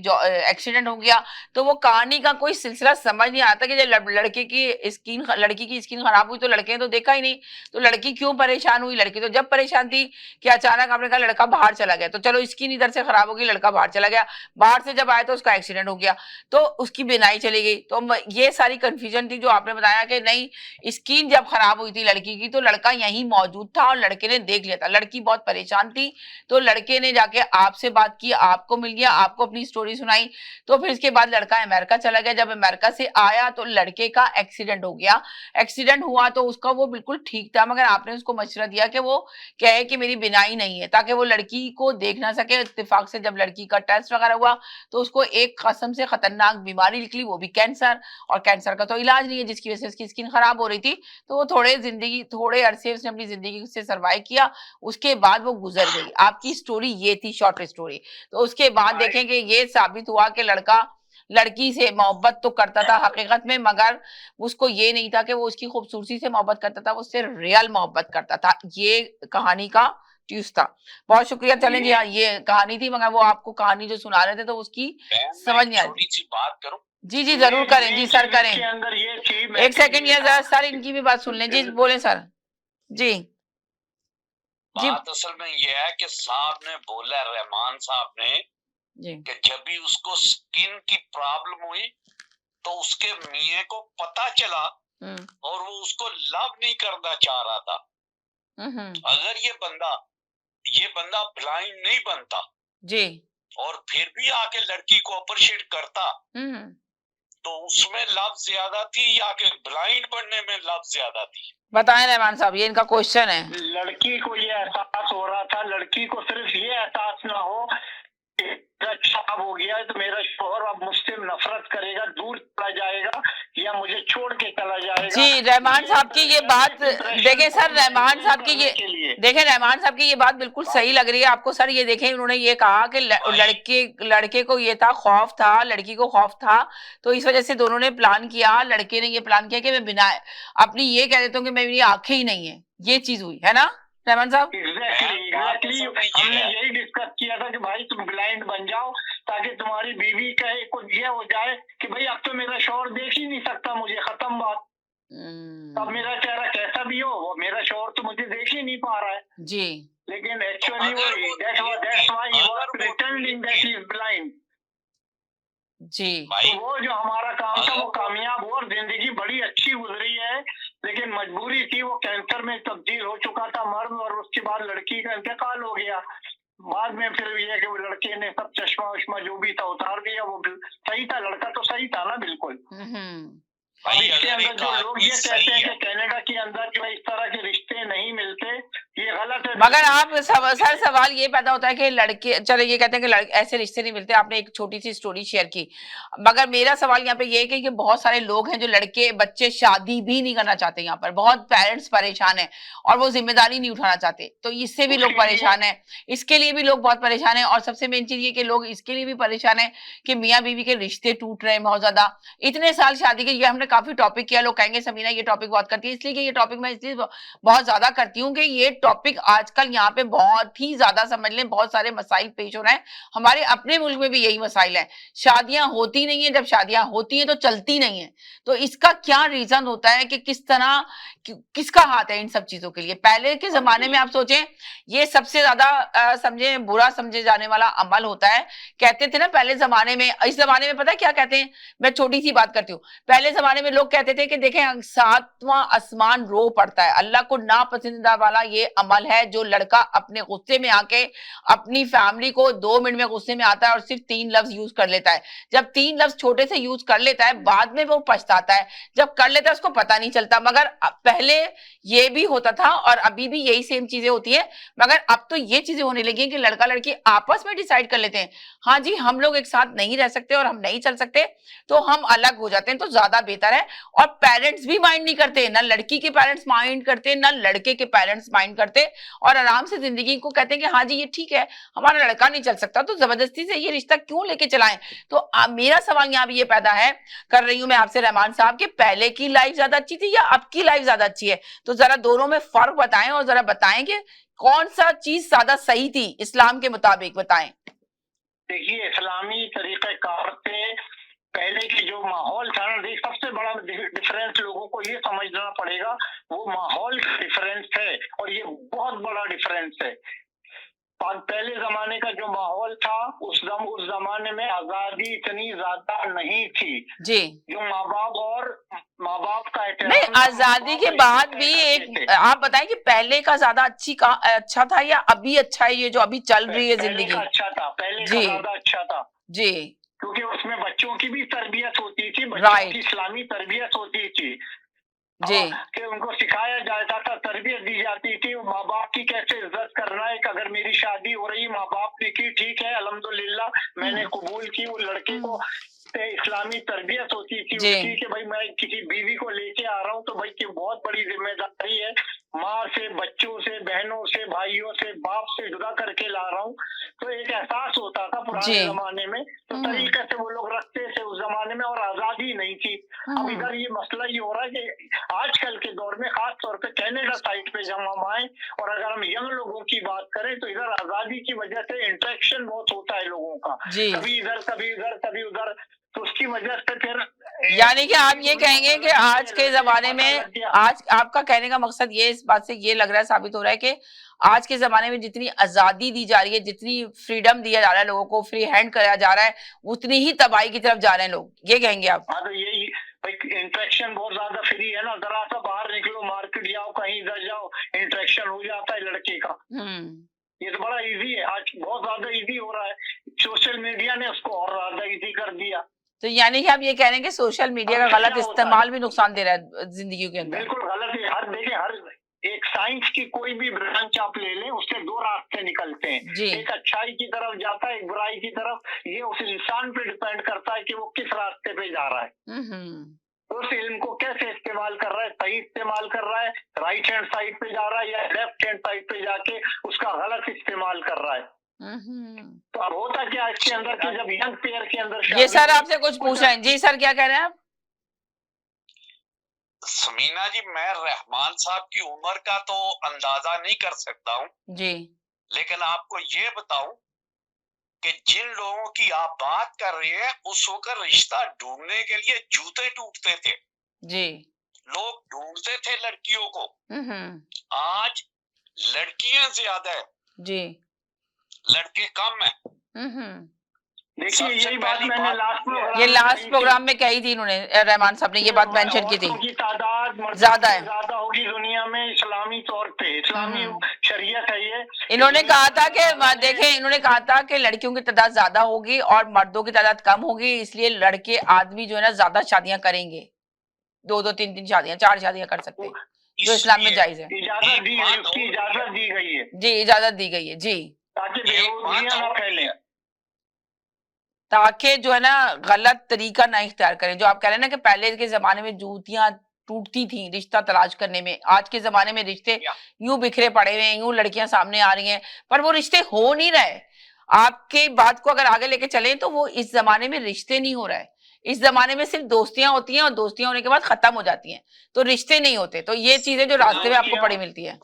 Speaker 1: एक्सीडेंट हो गया। तो वो कहानी का कोई सिलसिला समझ नहीं आता कि जब लड़की की स्किन खराब हुई तो लड़के ने तो देखा ही नहीं, तो लड़की क्यों परेशान हुई। लड़की तो जब परेशान थी कि अचानक आपने कहा लड़का बाहर चला गया, तो चलो स्किन इधर से खराब हो गई, लड़का बाहर चला गया, बाहर से जब आया तो उसका एक्सीडेंट हो गया, तो उसकी बिनाई चली गई। तो ये सारी कंफ्यूजन थी जो आपने बताया कि नहीं, स्किन जब खराब हुई थी लड़की की तो लड़का यहीं मौजूद था और लड़के ने देख लिया था, लड़की बहुत परेशान थी, तो लड़के ने जाके आपसे बात की, आपको मिल गया, आपको अपनी स्टोरी सुनाई। तो फिर इसके बाद लड़का अमेरिका चला गया, जब अमेरिका से आया तो लड़के का एक्सीडेंट हो गया। एक्सीडेंट हुआ तो उसका वो बिल्कुल ठीक था, मगर आपने उसको मशवरा दिया कि वो कहे कि मेरी बिनाई नहीं है, ताकि वो लड़की को देख ना सके। इत्तेफाक से जब लड़की का टेस्ट वगैरह हुआ तो उसको एक कसम से खतरनाक बीमारी निकली, वो भी कैंसर, और कैंसर का तो इलाज नहीं है, जिसकी वजह से उसकी स्किन खराब हो रही थी। तो वो थोड़े अरसे उसने अपनी जिंदगी से सर्वाइव किया, उसके बाद वो गुजर गई। आपकी स्टोरी ये थी, शॉर्ट स्टोरी। तो उसके बाद देखें कि ये साबित हुआ कि लड़का लड़की से मोहब्बत तो करता था हकीकत में, मगर उसको ये नहीं था कि वो उसकी खूबसूरती से मोहब्बत करता था, वो उससे रियल मोहब्बत करता था। ये कहानी का ट्यूस्ट था। बहुत शुक्रिया। चलें जी, हाँ ये कहानी थी, मगर वो आपको कहानी जो सुना रहे थे तो उसकी समझ नहीं आ रही।
Speaker 3: सी बात करूं?
Speaker 1: जी जी जरूर करें जी सर, करें।
Speaker 2: के अंदर ये चीज,
Speaker 1: एक सेकंड, ये जरा सर इनकी भी बात सुन लें जी, बोले सर जी। जी
Speaker 3: बात असल में ये है कि साहब ने बोला, रहमान साहब ने,
Speaker 1: जी
Speaker 3: कि जब भी उसको स्किन की प्रॉब्लम हुई तो उसके मियाँ को पता चला और वो उसको लव नहीं करना चाह रहा था। अगर ये बंदा ब्लाइंड नहीं बनता
Speaker 1: जी, और
Speaker 3: फिर भी आके लड़की को अप्रिशिएट करता, तो उसमें लव ज्यादा थी या कि ब्लाइंड बनने में लव ज्यादा थी?
Speaker 1: बताएं रहमान साहब, ये इनका क्वेश्चन है।
Speaker 2: लड़की को ये एहसास हो रहा था, लड़की को सिर्फ ये एहसास ना हो कि खराब हो गया है तो मेरा शौहर अब मुझसे नफरत करेगा, दूर चला जाएगा या मुझे छोड़ के चला जाएगा।
Speaker 1: जी रहमान साहब की ये बात देखें सर, रहमान साहब की ये देखें, रहमान साहब की ये बात बिल्कुल सही लग रही है आपको सर। ये देखें, उन्होंने ये कहा कि लड़के को ये था, खौफ था, लड़की को खौफ था, तो इस वजह से दोनों ने प्लान किया। लड़के ने ये प्लान किया कि मैं बिना अपनी ये कह देता हूँ कि मेरी आंखें ही नहीं है, ये चीज हुई है ना रहमान साहब?
Speaker 2: एग्जैक्टली हमने यही डिस्कस किया था कि भाई तुम ब्लाइंड बन जाओ, ताकि तुम्हारी बीवी कहे कुछ ये हो जाए कि भाई अब तो मेरा शौहर देख ही नहीं सकता मुझे, खत्म बात। अब मेरा चेहरा कैसा भी हो, वो मेरा शौहर तो मुझे देख ही नहीं पा रहा है
Speaker 1: जी।
Speaker 2: लेकिन actually that's why he was pretending that he is blind।
Speaker 1: जी,
Speaker 2: तो वो जो हमारा काम था वो कामयाब हुआ और जिंदगी बड़ी अच्छी गुजरी है। लेकिन लेकिन मजबूरी थी, वो कैंसर में तब्दील हो चुका था मर्द, और उसके बाद लड़की का इंतकाल हो गया। बाद में फिर ये कि वो लड़के ने सब चश्मा वश्मा जो भी था उतार दिया। वो सही था, लड़का तो सही था ना बिल्कुल। अब
Speaker 3: भाई
Speaker 2: इसके
Speaker 3: अगर
Speaker 2: अंदर
Speaker 3: एक
Speaker 2: जो लोग
Speaker 3: आदमी
Speaker 2: ये कहते
Speaker 3: सही
Speaker 2: हैं
Speaker 3: है,
Speaker 2: कि कनाडा के अंदर जो इस तरह के रिश्ते नहीं मिलते, ये गलत है।
Speaker 1: मगर आप सर सवाल ये पैदा होता है कि लड़के, चलो ये कहते हैं कि ऐसे रिश्ते नहीं मिलते, आपने एक छोटी सी स्टोरी शेयर की, मगर मेरा सवाल यहाँ पे ये है कि बहुत सारे लोग हैं जो लड़के बच्चे शादी भी नहीं करना चाहते, यहाँ पर बहुत पेरेंट्स परेशान हैं और वो जिम्मेदारी नहीं उठाना चाहते, तो इससे भी लोग परेशान हैं, इसके लिए भी लोग बहुत परेशान हैं। और सबसे मेन चीज ये कि लोग इसके लिए भी परेशान है कि मियाँ बीवी के रिश्ते टूट रहे हैं बहुत ज्यादा। इतने साल शादी के, ये हमने काफी टॉपिक किया, लोग कहेंगे समीना ये टॉपिक बहुत करती है, इसलिए कि ये टॉपिक मैं इसलिए बहुत ज्यादा करती हूँ कि ये टॉपिक आजकल यहाँ पे बहुत ही ज्यादा, समझ लें, बहुत सारे मसाइल पेश हो रहे हैं। हमारे अपने मुल्क में भी यही मसाइल है, शादियां होती नहीं है, जब शादियां होती हैं तो चलती नहीं है। तो इसका क्या रीजन होता है कि किस तरह किसका हाथ है इन सब चीजों के लिए? पहले के जमाने में आप सोचें, ये सबसे ज्यादा समझे बुरा समझे जाने वाला अमल होता है। कहते थे ना पहले जमाने में, इस जमाने में पता है क्या कहते हैं, मैं छोटी सी बात करती हूँ। पहले जमाने में लोग कहते थे कि देखें, सातवां आसमान रो पड़ता है, अल्लाह को नापसंदीदा वाला ये अमल है जो लड़का अपने गुस्से में आके अपनी फैमिली को 2 मिनट में गुस्से में आता है और सिर्फ 3 लफ्ज यूज कर लेता है। जब 3 लफ्ज छोटे से यूज कर लेता है, बाद में वो पछताता है, जब कर लेता है उसको पता नहीं चलता। मगर पहले ये भी होता था और अभी भी यही सेम चीजें होती है, मगर अब तो ये चीजें होने लगी कि लड़का लड़की आपस में डिसाइड कर लेते हैं, हाँ जी हम लोग एक साथ नहीं रह सकते और हम नहीं चल सकते, तो हम अलग हो जाते हैं, तो ज्यादा बेहतर है। और पेरेंट्स भी माइंड नहीं करते, ना लड़की के पेरेंट्स माइंड करते, ना लड़के के पेरेंट्स माइंड करते, और आराम से जिंदगी को कहते हैं कि हाँ जी ये ठीक है, हमारा लड़का नहीं चल सकता तो जबरदस्ती से ये रिश्ता क्यों लेके चलाएं। तो मेरा सवाल यहाँ भी ये पैदा है, कर रही हूं मैं आपसे रहमान साहब, कि पहले की लाइफ ज्यादा अच्छी थी या अब की लाइफ ज्यादा अच्छी है? तो जरा दोनों में फर्क बताएं और जरा बताएं कि कौन सा चीज ज्यादा सही थी इस्लाम के मुताबिक, बताएं।
Speaker 2: देखिए, इस्लामी तरीक़ेकार से पहले की जो माहौल था ना, सबसे बड़ा डिफरेंस लोगों को ये समझना पड़ेगा, वो माहौल का डिफरेंस है, और ये बहुत बड़ा डिफरेंस है। पहले जमाने का जो माहौल था, उस जमाने में आजादी इतनी ज्यादा नहीं थी
Speaker 1: जी।
Speaker 2: जो माँ बाप का
Speaker 1: नहीं, आजादी के बाद भी एक आप बताएं कि पहले का ज्यादा अच्छा था या अभी अच्छा है, ये जो अभी चल रही है जिंदगी?
Speaker 2: पहले का अच्छा था, पहले का ज्यादा अच्छा था
Speaker 1: जी,
Speaker 2: क्योंकि उसमें बच्चों की भी तरबियत होती थी, बच्चों की इस्लामी तरबियत होती थी
Speaker 1: जी,
Speaker 2: कि उनको सिखाया जाता था, तरबियत दी जाती थी, माँ बाप की कैसे इज्जत करना है। अगर मेरी शादी हो रही, माँ बाप ने की, ठीक है अल्हम्दुलिल्लाह मैंने कबूल की, वो लड़के को इस्लामी तरबियत होती थी उसकी कि भाई मैं किसी बीवी को लेके आ रहा हूँ तो भाई की बहुत बड़ी जिम्मेदारी है, माँ से, बच्चों से, बहनों से, भाइयों से, बाप से जुदा करके ला रहा हूँ। तो एक एहसास होता था पुराने जमाने में, तो तरीके से वो लोग रखते थे उस जमाने में, और आजादी नहीं थी। अब इधर ये मसला ये हो रहा है कि आजकल के दौर में खास तौर पे कनाडा साइड पे जब हम आए, और अगर हम यंग लोगों की बात करें तो इधर आजादी की वजह से इंटरेक्शन बहुत होता है लोगों का, कभी इधर कभी उधर कभी उधर, तो उसकी वजह से फिर
Speaker 1: यानी कि आप ये कहेंगे कि आज के जमाने में, आज आपका कहने का मकसद ये, इस बात से ये लग रहा है, साबित हो रहा है कि आज के जमाने में जितनी आजादी दी जा रही है, जितनी फ्रीडम दिया जा रहा है लोगों को, फ्री हैंड कराया जा रहा है, उतनी ही तबाही की तरफ जा रहे हैं लोग, ये कहेंगे आप?
Speaker 2: हाँ, तो यही इंटरेक्शन बहुत ज्यादा फ्री है ना, जरा सा बाहर निकलो, मार्केट जाओ, कहीं इधर जाओ, इंटरेक्शन हो जाता है लड़के का। ये तो बड़ा इजी है, आज बहुत ज्यादा इजी हो रहा है, सोशल मीडिया ने उसको और ज्यादा इजी कर दिया।
Speaker 1: तो यानी कि आप ये कह रहे हैं कि सोशल मीडिया का गलत इस्तेमाल भी नुकसान दे रहा है जिंदगी के अंदर?
Speaker 2: बिल्कुल गलत है। हर एक साइंस की कोई भी ब्रांच आप ले लें, उससे 2 रास्ते निकलते हैं, एक अच्छाई की तरफ जाता है, एक बुराई की तरफ। ये उस इंसान पे डिपेंड करता है कि वो किस रास्ते पे जा रहा है, उस इल्म को कैसे इस्तेमाल कर रहा है, सही इस्तेमाल कर रहा है, राइट हैंड साइड पे जा रहा है, या लेफ्ट हैंड साइड पे जाके उसका गलत इस्तेमाल कर रहा है। तो अब होता क्या इसके अंदर कि जब यंग पेयर के अंदर,
Speaker 1: ये सर आपसे कुछ पूछ रहे हैं जी, सर क्या कह रहे हैं आप?
Speaker 3: समीना जी, मैं रहमान साहब की उम्र का तो अंदाजा नहीं कर सकता हूँ
Speaker 1: जी, लेकिन
Speaker 3: आपको ये बताऊं कि जिन लोगों की आप बात कर रहे हैं, उस वक्त रिश्ता ढूंढने के लिए जूते टूटते थे
Speaker 1: जी, लोग
Speaker 3: ढूंढते थे लड़कियों को। आज लड़कियां ज्यादा है जी, लड़के कम है।
Speaker 2: देखिए यही बात मैंने
Speaker 1: लास्ट प्रोग्राम में कही थी इन्होंने, रहमान साहब ने ये बात मेंशन की थी,
Speaker 2: तादाद
Speaker 1: ज्यादा है,
Speaker 2: ज्यादा हो की दुनिया में इस्लामी तौर पे इस्लामी शरीयत है ये।
Speaker 1: इन्होंने कहा था कि देखें, इन्होंने कहा था कि लड़कियों की तादाद ज्यादा होगी और मर्दों की तादाद कम होगी, इसलिए लड़के आदमी जो है ना ज्यादा शादियां करेंगे, 2-2 3-3 शादियां, 4 शादियां कर सकते हैं, जो इस्लाम में जायज है।
Speaker 2: इजाजत दी गई, उसकी इजाजत दी गई है
Speaker 1: जी, इजाजत दी गई है जी,
Speaker 2: ताकि बेहुदियां ना फैले,
Speaker 1: ताकि जो है ना गलत तरीका ना इख्तियार करें। जो आप कह रहे हैं ना कि पहले के जमाने में जूतियां टूटती थी रिश्ता तलाश करने में, आज के जमाने में रिश्ते यूं बिखरे पड़े हुए हैं, यूं लड़कियां सामने आ रही हैं, पर वो रिश्ते हो नहीं रहे। आपके बात को अगर आगे लेके चलें तो वो इस जमाने में रिश्ते नहीं हो रहा है, इस जमाने में सिर्फ दोस्तियां होती हैं और दोस्तियां होने के बाद खत्म हो जाती हैं, तो रिश्ते नहीं होते। तो ये चीजें जो रास्ते में आपको पड़ी मिलती है,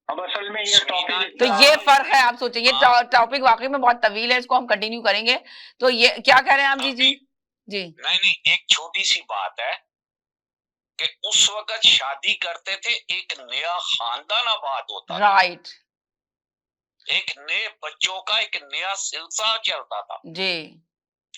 Speaker 2: अब असल में ये टॉपिक
Speaker 1: तो ये फर्क है। आप सोचें, ये टॉपिक वाकई में बहुत तवील है, इसको हम कंटिन्यू करेंगे। तो ये क्या कह रहे हैं आप? जी जी जी।
Speaker 3: नहीं, एक छोटी सी बात है कि उस वक्त शादी करते थे, एक नया खानदान आबाद होता था,
Speaker 1: राइट,
Speaker 3: एक नए बच्चों का एक नया सिलसिला चलता था
Speaker 1: जी।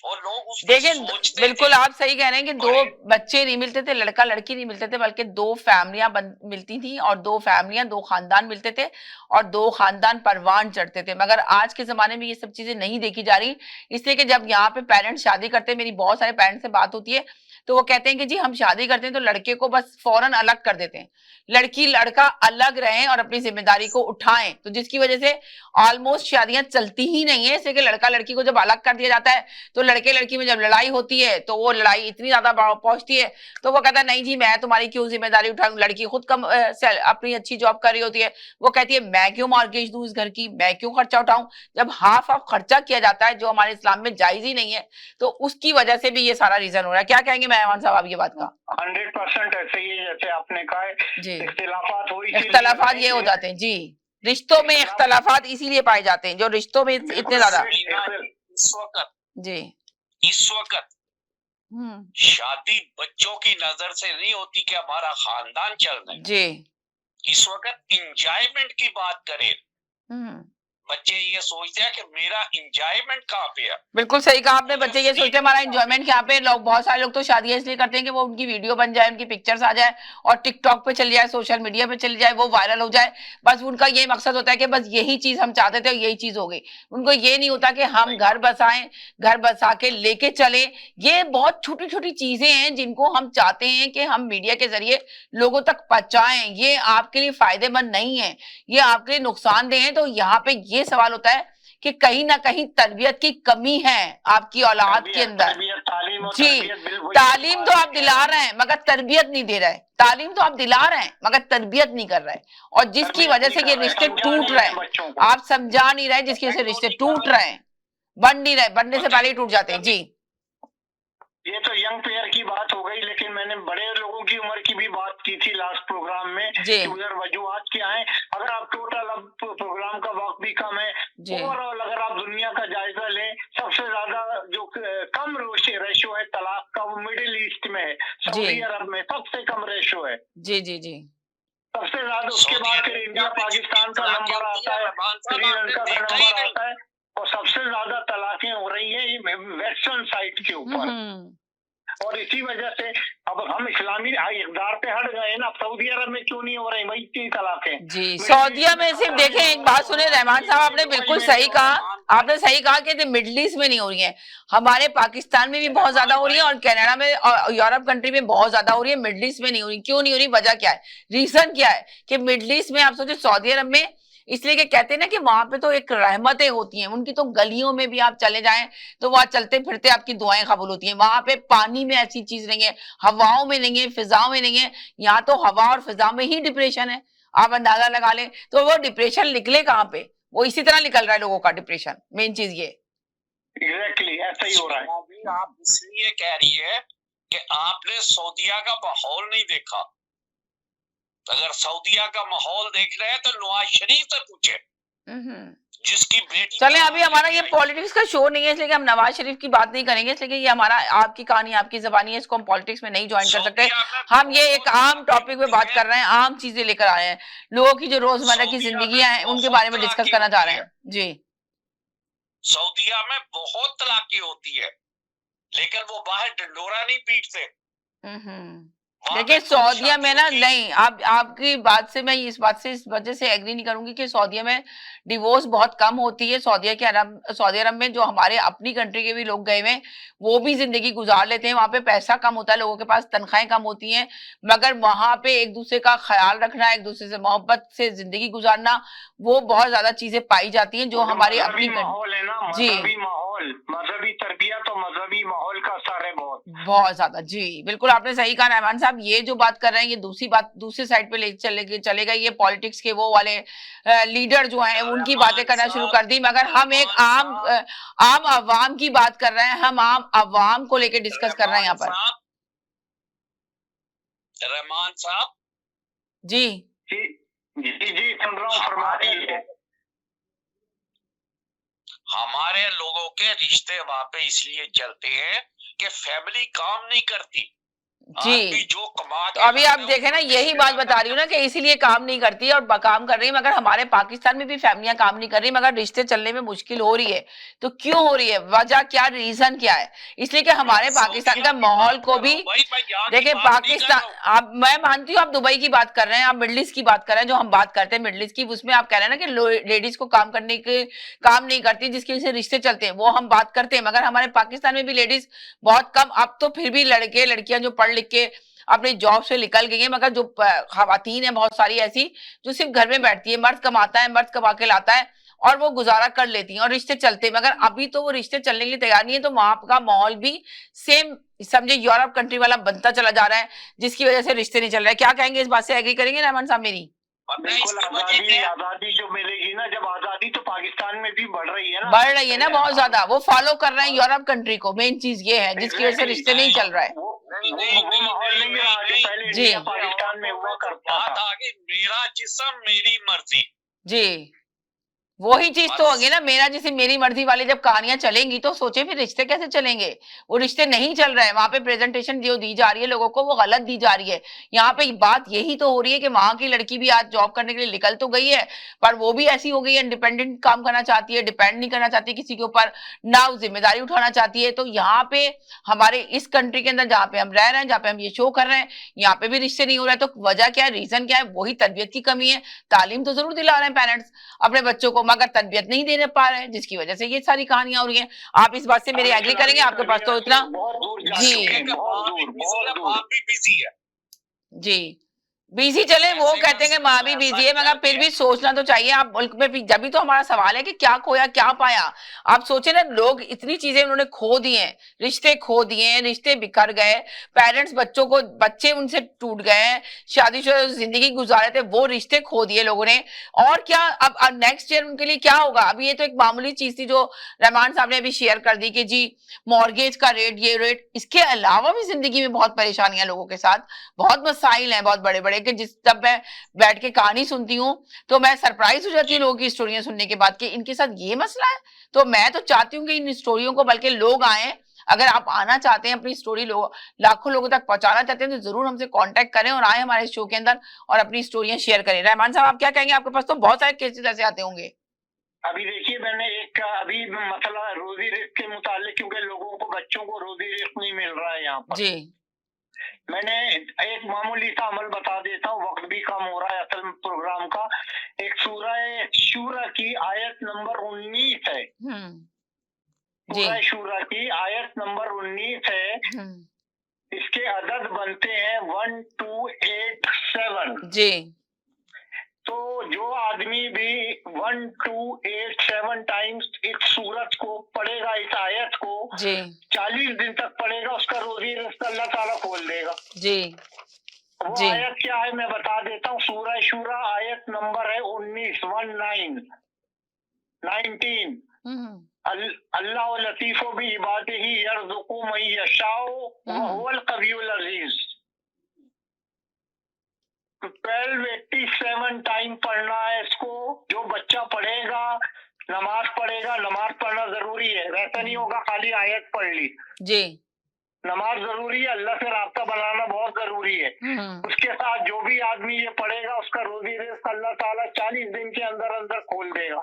Speaker 3: और लोग उस
Speaker 1: देखिए, बिल्कुल आप सही कह रहे हैं कि 2 बच्चे नहीं मिलते थे, लड़का लड़की नहीं मिलते थे, बल्कि 2 फैमिलियां मिलती थी, और 2 फैमिलियां 2 खानदान मिलते थे, और 2 खानदान परवान चढ़ते थे। मगर आज के जमाने में ये सब चीजें नहीं देखी जा रही, इसलिए कि जब यहाँ पे पेरेंट्स शादी करते हैं, मेरी बहुत सारे पेरेंट्स से बात होती है, तो वो कहते हैं कि जी हम शादी करते हैं तो लड़के को बस फौरन अलग कर देते हैं, लड़की लड़का अलग रहें और अपनी जिम्मेदारी को उठाएं, तो जिसकी वजह से ऑलमोस्ट शादियां चलती ही नहीं है। इसलिए कि लड़का लड़की को जब अलग कर दिया जाता है तो लड़के लड़की में जब लड़ाई होती है तो वो लड़ाई इतनी ज्यादा पहुंचती है, तो वो कहता है नहीं जी मैं तुम्हारी क्यों जिम्मेदारी उठाऊं। लड़की खुद कम अपनी अच्छी जॉब कर रही होती है, वो कहती है मैं क्यों मॉर्गेज दूं इस घर की, मैं क्यों खर्चा उठाऊं। जब हाफ ऑफ खर्चा किया जाता है जो हमारे इस्लाम में जायज ही नहीं है, तो उसकी वजह से भी ये सारा रीजन हो रहा है। क्या कहेंगे मेहमान साहब आप ये बात का?
Speaker 2: 100% ऐसे ही है जैसे आपने कहा है
Speaker 1: जी,
Speaker 2: इख्तिलाफात
Speaker 1: ये हो जाते हैं जी, रिश्तों में इख्तलाफात इसीलिए पाए जाते हैं, जो रिश्तों में इतने ज्यादा जी।
Speaker 3: इस वक्त शादी बच्चों की नजर से नहीं होती कि हमारा खानदान चल रहा है
Speaker 1: जी,
Speaker 3: इस वक्त इंजॉयमेंट की बात करें, बच्चे ये सोचते हैं कि मेरा इंजॉयमेंट कहाँ पे है।
Speaker 1: बिल्कुल सही कहा आपने, बच्चे ये सोचते हैं हमारा एंजॉयमेंट यहाँ पे। लोग, बहुत सारे लोग तो शादियां इसलिए करते हैं कि वो उनकी वीडियो बन जाए, उनकी पिक्चर्स आ जाए और टिकटॉक पे चली जाए, सोशल मीडिया पे चली जाए, वो वायरल हो जाए। बस उनका ये मकसद होता है कि बस यही चीज हम चाहते थे और यही चीज हो गई। उनको ये नहीं होता कि हम घर बसाएं, घर बसा के लेके चले। ये बहुत छोटी छोटी चीजें हैं जिनको हम चाहते हैं कि हम मीडिया के जरिए लोगों तक पहुंचाएं। ये आपके लिए फायदेमंद नहीं है, ये आपके लिए नुकसानदेह है। तो यहाँ पे ये सवाल होता है कि कहीं ना कहीं तरबियत की कमी है आपकी औलाद के अंदर। जी, तालीम तो आप दिला रहे हैं मगर तरबियत नहीं दे रहे, तालीम तो आप दिला रहे हैं मगर तरबियत नहीं कर रहे, और जिसकी वजह से ये रिश्ते टूट रहे हैं। आप समझा नहीं रहे, जिसकी वजह से रिश्ते टूट रहे हैं, बन नहीं रहे, बनने से पहले ही टूट जाते हैं। जी,
Speaker 2: ये तो यंग पेयर की बात हो गई, लेकिन मैंने बड़े लोगों की उम्र की भी बात की थी लास्ट प्रोग्राम में कि उधर वजूहात क्या है। अगर आप टोटल, अब प्रोग्राम का वक्त भी कम है, ओवरऑल अगर आप दुनिया का जायजा लें, सबसे ज्यादा जो कम रेशो है तलाक का वो मिडिल ईस्ट में है, सऊदी अरब में सबसे कम रेशो है।
Speaker 1: जी जी जी,
Speaker 2: सबसे ज्यादा, उसके बाद फिर इंडिया पाकिस्तान का नंबर आता है, श्रीलंका का नंबर आता है, और सबसे ज्यादा तलाकें हो रही है वेस्टर्न साइड के ऊपर। और इसी वजह से अब हम इस्लामी इक़दार पे हट गए ना। सऊदी अरब में क्यों नहीं हो रही वही 3 तलाकें
Speaker 1: जी। सऊदीया में सिर्फ देखें, एक बात सुने रहमान साहब, आपने बिल्कुल सही कहा, आपने सही कहा कि मिडिल ईस्ट में नहीं हो रही है, हमारे पाकिस्तान में भी बहुत ज्यादा हो रही है और कनाडा में और यूरोप कंट्री में बहुत ज्यादा हो रही है। मिडिल ईस्ट में नहीं हो रही, क्यों नहीं हो रही, वजह क्या है, रीजन क्या है कि मिडिल ईस्ट में आप सोचे सऊदी अरब में, इसलिए कि कहते हैं ना कि वहां पे तो एक रहमतें होती हैं उनकी, तो गलियों में भी आप चले जाएं तो वहां चलते फिरते आपकी दुआएं कबूल होती हैं। वहां पे पानी में ऐसी चीज नहीं है, हवाओं में नहीं है, फिजाओं में नहीं है। यहाँ तो हवा और फिजा में ही डिप्रेशन है, आप अंदाजा लगा लें। तो वो डिप्रेशन निकले कहाँ पे, वो इसी तरह निकल रहा है लोगों का डिप्रेशन। मेन चीज ये
Speaker 2: एग्जैक्टली ऐसा ही हो रहा है।
Speaker 3: आप इसलिए कह रही है कि आपने सऊदिया का माहौल नहीं देखा। अगर सऊदिया का माहौल देख रहे हैं तो नवाज शरीफ से पूछे, जिसकी बेटी।
Speaker 1: चले, अभी हमारा ये पॉलिटिक्स का शो नहीं है, इसलिए कि हम नवाज शरीफ की बात नहीं करेंगे, इसलिए कि ये हमारा आपकी कहानी आपकी जबानी है, इसको हम पॉलिटिक्स में नहीं ज्वाइन कर सकते। हम ये एक आम टॉपिक पे बात कर रहे हैं, आम चीजें लेकर आए हैं, लोगों की जो रोजमर्रा की जिंदगियां हैं उनके बारे में डिस्कस करना चाह रहे हैं। जी,
Speaker 3: सऊदिया में बहुत तलाकी होती है, लेकिन वो बाहर डंडोरा नहीं पीटते,
Speaker 1: देखिए सऊदीया में ना, नहीं, आप आपकी बात से मैं इस वजह से एग्री नहीं करूंगी कि सऊदीया में डिवोर्स बहुत कम होती है। सऊदी अरब में जो हमारे अपनी कंट्री के भी लोग गए हुए वो भी जिंदगी गुजार लेते हैं। वहां पे पैसा कम होता है, लोगों के पास तनख्वाहें कम होती हैं, मगर वहां पे एक दूसरे का ख्याल रखना, एक दूसरे से मोहब्बत से जिंदगी गुजारना, वो बहुत ज्यादा चीजें पाई जाती हैं जो हमारी अपनी
Speaker 2: माहौल है ना, मजहबी माहौल, मजहबी तरबियत और मजहबी माहौल का असर है
Speaker 1: बहुत ज्यादा। जी बिल्कुल, आपने सही कहा रहमान साहब। ये जो बात कर रहे हैं ये दूसरी साइड पे ले चलेगा। ये पॉलिटिक्स के वो वाले लीडर जो हैं उनकी बातें करना शुरू कर दी, मगर हम एक आम आवाम की बात कर रहे हैं, हम आम आवाम को लेकर डिस्कस कर रहे हैं यहाँ पर।
Speaker 3: रहमान साहब
Speaker 1: जी
Speaker 2: जी सुन रहा हूँ, फरमाइए।
Speaker 3: हमारे लोगों के रिश्ते वहां पे इसलिए चलते हैं कि फैमिली काम नहीं करती
Speaker 1: जी।
Speaker 3: जो कमा
Speaker 1: तो अभी आप देखें ना, यही बात बता रही हूँ ना कि इसीलिए काम नहीं करती है और काम कर रही है, मगर हमारे पाकिस्तान में भी फैमिलियां काम नहीं कर रही, मगर रिश्ते चलने में मुश्किल हो रही है। तो क्यों हो रही है, वजह क्या, रीजन क्या है? इसलिए कि हमारे पाकिस्तान का माहौल को भी देखिए, पाकिस्तान, आप, मैं मानती हूँ आप दुबई की बात कर रहे हैं, आप मिडिल ईस्ट की बात कर रहे हैं, जो हम बात करते हैं मिडिल ईस्ट की, उसमें आप कह रहे हैं ना कि लेडीज को काम करने के काम नहीं करती, जिसकी वजह से रिश्ते चलते हैं, वो हम बात करते हैं। मगर हमारे पाकिस्तान में भी लेडीज बहुत कम, अब तो फिर भी लड़के लड़कियां जो पढ़ लिख के अपनी जॉब से निकल गई है, मगर जो खवातीन है बहुत सारी ऐसी जो सिर्फ घर में बैठती है, मर्द कमाता है, मर्द कमा के लाता है और वो गुजारा कर लेती हैं और रिश्ते चलते हैं। मगर अभी तो वो रिश्ते चलने के लिए तैयार नहीं है, तो वहां का माहौल भी सेम समझे यूरोप कंट्री वाला बनता चला जा रहा है, जिसकी वजह से रिश्ते नहीं चल रहे। क्या कहेंगे इस बात से, एग्री करेंगे रहमान साहब मेरी?
Speaker 2: आजादी जो मिलेगी ना, जब आजादी तो पाकिस्तान में भी बढ़ रही है ना
Speaker 1: बहुत ज्यादा। वो फॉलो कर रहे हैं यूरोप कंट्री को, मेन चीज ये है जिसकी वजह से रिश्ते नहीं चल रहा है।
Speaker 2: जी पाकिस्तान में हुआ करता था,
Speaker 3: मेरा जिस्म मेरी मर्जी।
Speaker 1: जी वही चीज तो होगी ना, मेरा जिसे मेरी मर्जी वाली जब कहानियां चलेंगी तो सोचे फिर रिश्ते कैसे चलेंगे। वो रिश्ते नहीं चल रहे हैं, वहां पे प्रेजेंटेशन जो दी जा रही है लोगों को वो गलत दी जा रही है। यहाँ पे बात यही तो हो रही है कि वहां की लड़की भी आज जॉब करने के लिए निकल तो गई है, पर वो भी ऐसी हो गई है, इंडिपेंडेंट काम करना चाहती है, डिपेंड नहीं करना चाहती किसी के ऊपर, ना जिम्मेदारी उठाना चाहती है। तो यहाँ पे हमारे इस कंट्री के अंदर जहाँ पे हम रह रहे हैं, जहाँ पे हम ये शो कर रहे हैं, यहाँ पे भी रिश्ते नहीं हो रहे। तो वजह क्या है, रीजन क्या है? वही तरबियत की कमी है। तालीम तो जरूर दिला रहे हैं पेरेंट्स अपने बच्चों को, मगर तरबियत नहीं दे पा रहे हैं, जिसकी वजह से ये सारी कहानियां हो रही हैं। आप इस बात से मेरी एग्री करेंगे? आपके पास तो इतना जी बिजी चले, वो कहते हैं कि माँ भी बिजी है, मगर फिर भी सोचना तो चाहिए। आप मुल्क में भी, जब तो हमारा सवाल है कि क्या खोया क्या पाया। आप सोचे ना, लोग इतनी चीजें उन्होंने खो दी हैं, रिश्ते खो दिए, रिश्ते बिखर गए, पेरेंट्स बच्चे उनसे टूट गए, शादीशुदा जिंदगी गुजारे थे वो रिश्ते खो दिए लोगों ने। और क्या अब नेक्स्ट ईयर उनके लिए क्या होगा? अभी ये तो एक मामूली चीज थी जो रहमान साहब ने अभी शेयर कर दी कि जी मॉर्गेज का रेट, ये रेट, इसके अलावा भी जिंदगी में बहुत परेशानियां लोगों के साथ, बहुत मसाइल हैं बहुत बड़े बड़े, कि जब मैं बैठ के कहानी सुनती हूँ तो मैं सरप्राइज हो जाती हूँ लोगों की स्टोरियां सुनने के बाद कि इनके साथ ये मसला है। तो मैं तो चाहती हूँ कि इन स्टोरियों को बल्कि लोग आए, अगर आप आना चाहते हैं, अपनी स्टोरी लाखों लोगों तक पहुंचाना चाहते हैं, तो जरूर हमसे कांटेक्ट करें और आए हमारे शो के अंदर और अपनी स्टोरियां शेयर करें। रहमान साहब आप क्या कहेंगे? आपके पास तो बहुत सारे केसेस ऐसे आते होंगे।
Speaker 2: अभी देखिए, मैंने एक अभी मसला रोजी रिस्क के मुतालिक, क्योंकि लोगों को, बच्चों को रोजी रिस्क नहीं मिल रहा है यहाँ पर
Speaker 1: जी,
Speaker 2: मैंने एक मामूली सा अमल बता देता हूँ, वक्त भी कम हो रहा है असल प्रोग्राम का। एक सूरह शूरा की आयत नंबर 19 है, सूरह शूरा की आयत नंबर 19 है। इसके अदद बनते हैं 1, 2, 8, 7
Speaker 1: जी।
Speaker 2: तो जो आदमी भी 1, 2, 8, 7 टाइम्स इस सूरत को पढ़ेगा, इस आयत को
Speaker 1: जी
Speaker 2: 40 दिन तक पढ़ेगा, उसका रोजी रिज़्क़ अल्लाह ताला खोल देगा।
Speaker 1: जी
Speaker 2: वो
Speaker 1: जी।
Speaker 2: आयत क्या है मैं बता देता हूँ। सूरह शूरा आयत नंबर है 19 अल्लाह लतीफो भी इबादिही यर्ज़ुक़ु मन यशाउ व हुवल क़वियुल अज़ीज़। 1287 टाइम पढ़ना है इसको। जो बच्चा पढ़ेगा, नमाज पढ़ेगा, नमाज पढ़ना जरूरी है, वैसा नहीं होगा खाली आयत पढ़ ली
Speaker 1: जी।
Speaker 2: नमाज जरूरी है, अल्लाह से राब्ता बनाना बहुत जरूरी है। उसके साथ जो भी आदमी ये पढ़ेगा, उसका रोजी रिज़्क़ अल्लाह ताला 40 दिन के अंदर अंदर खोल देगा।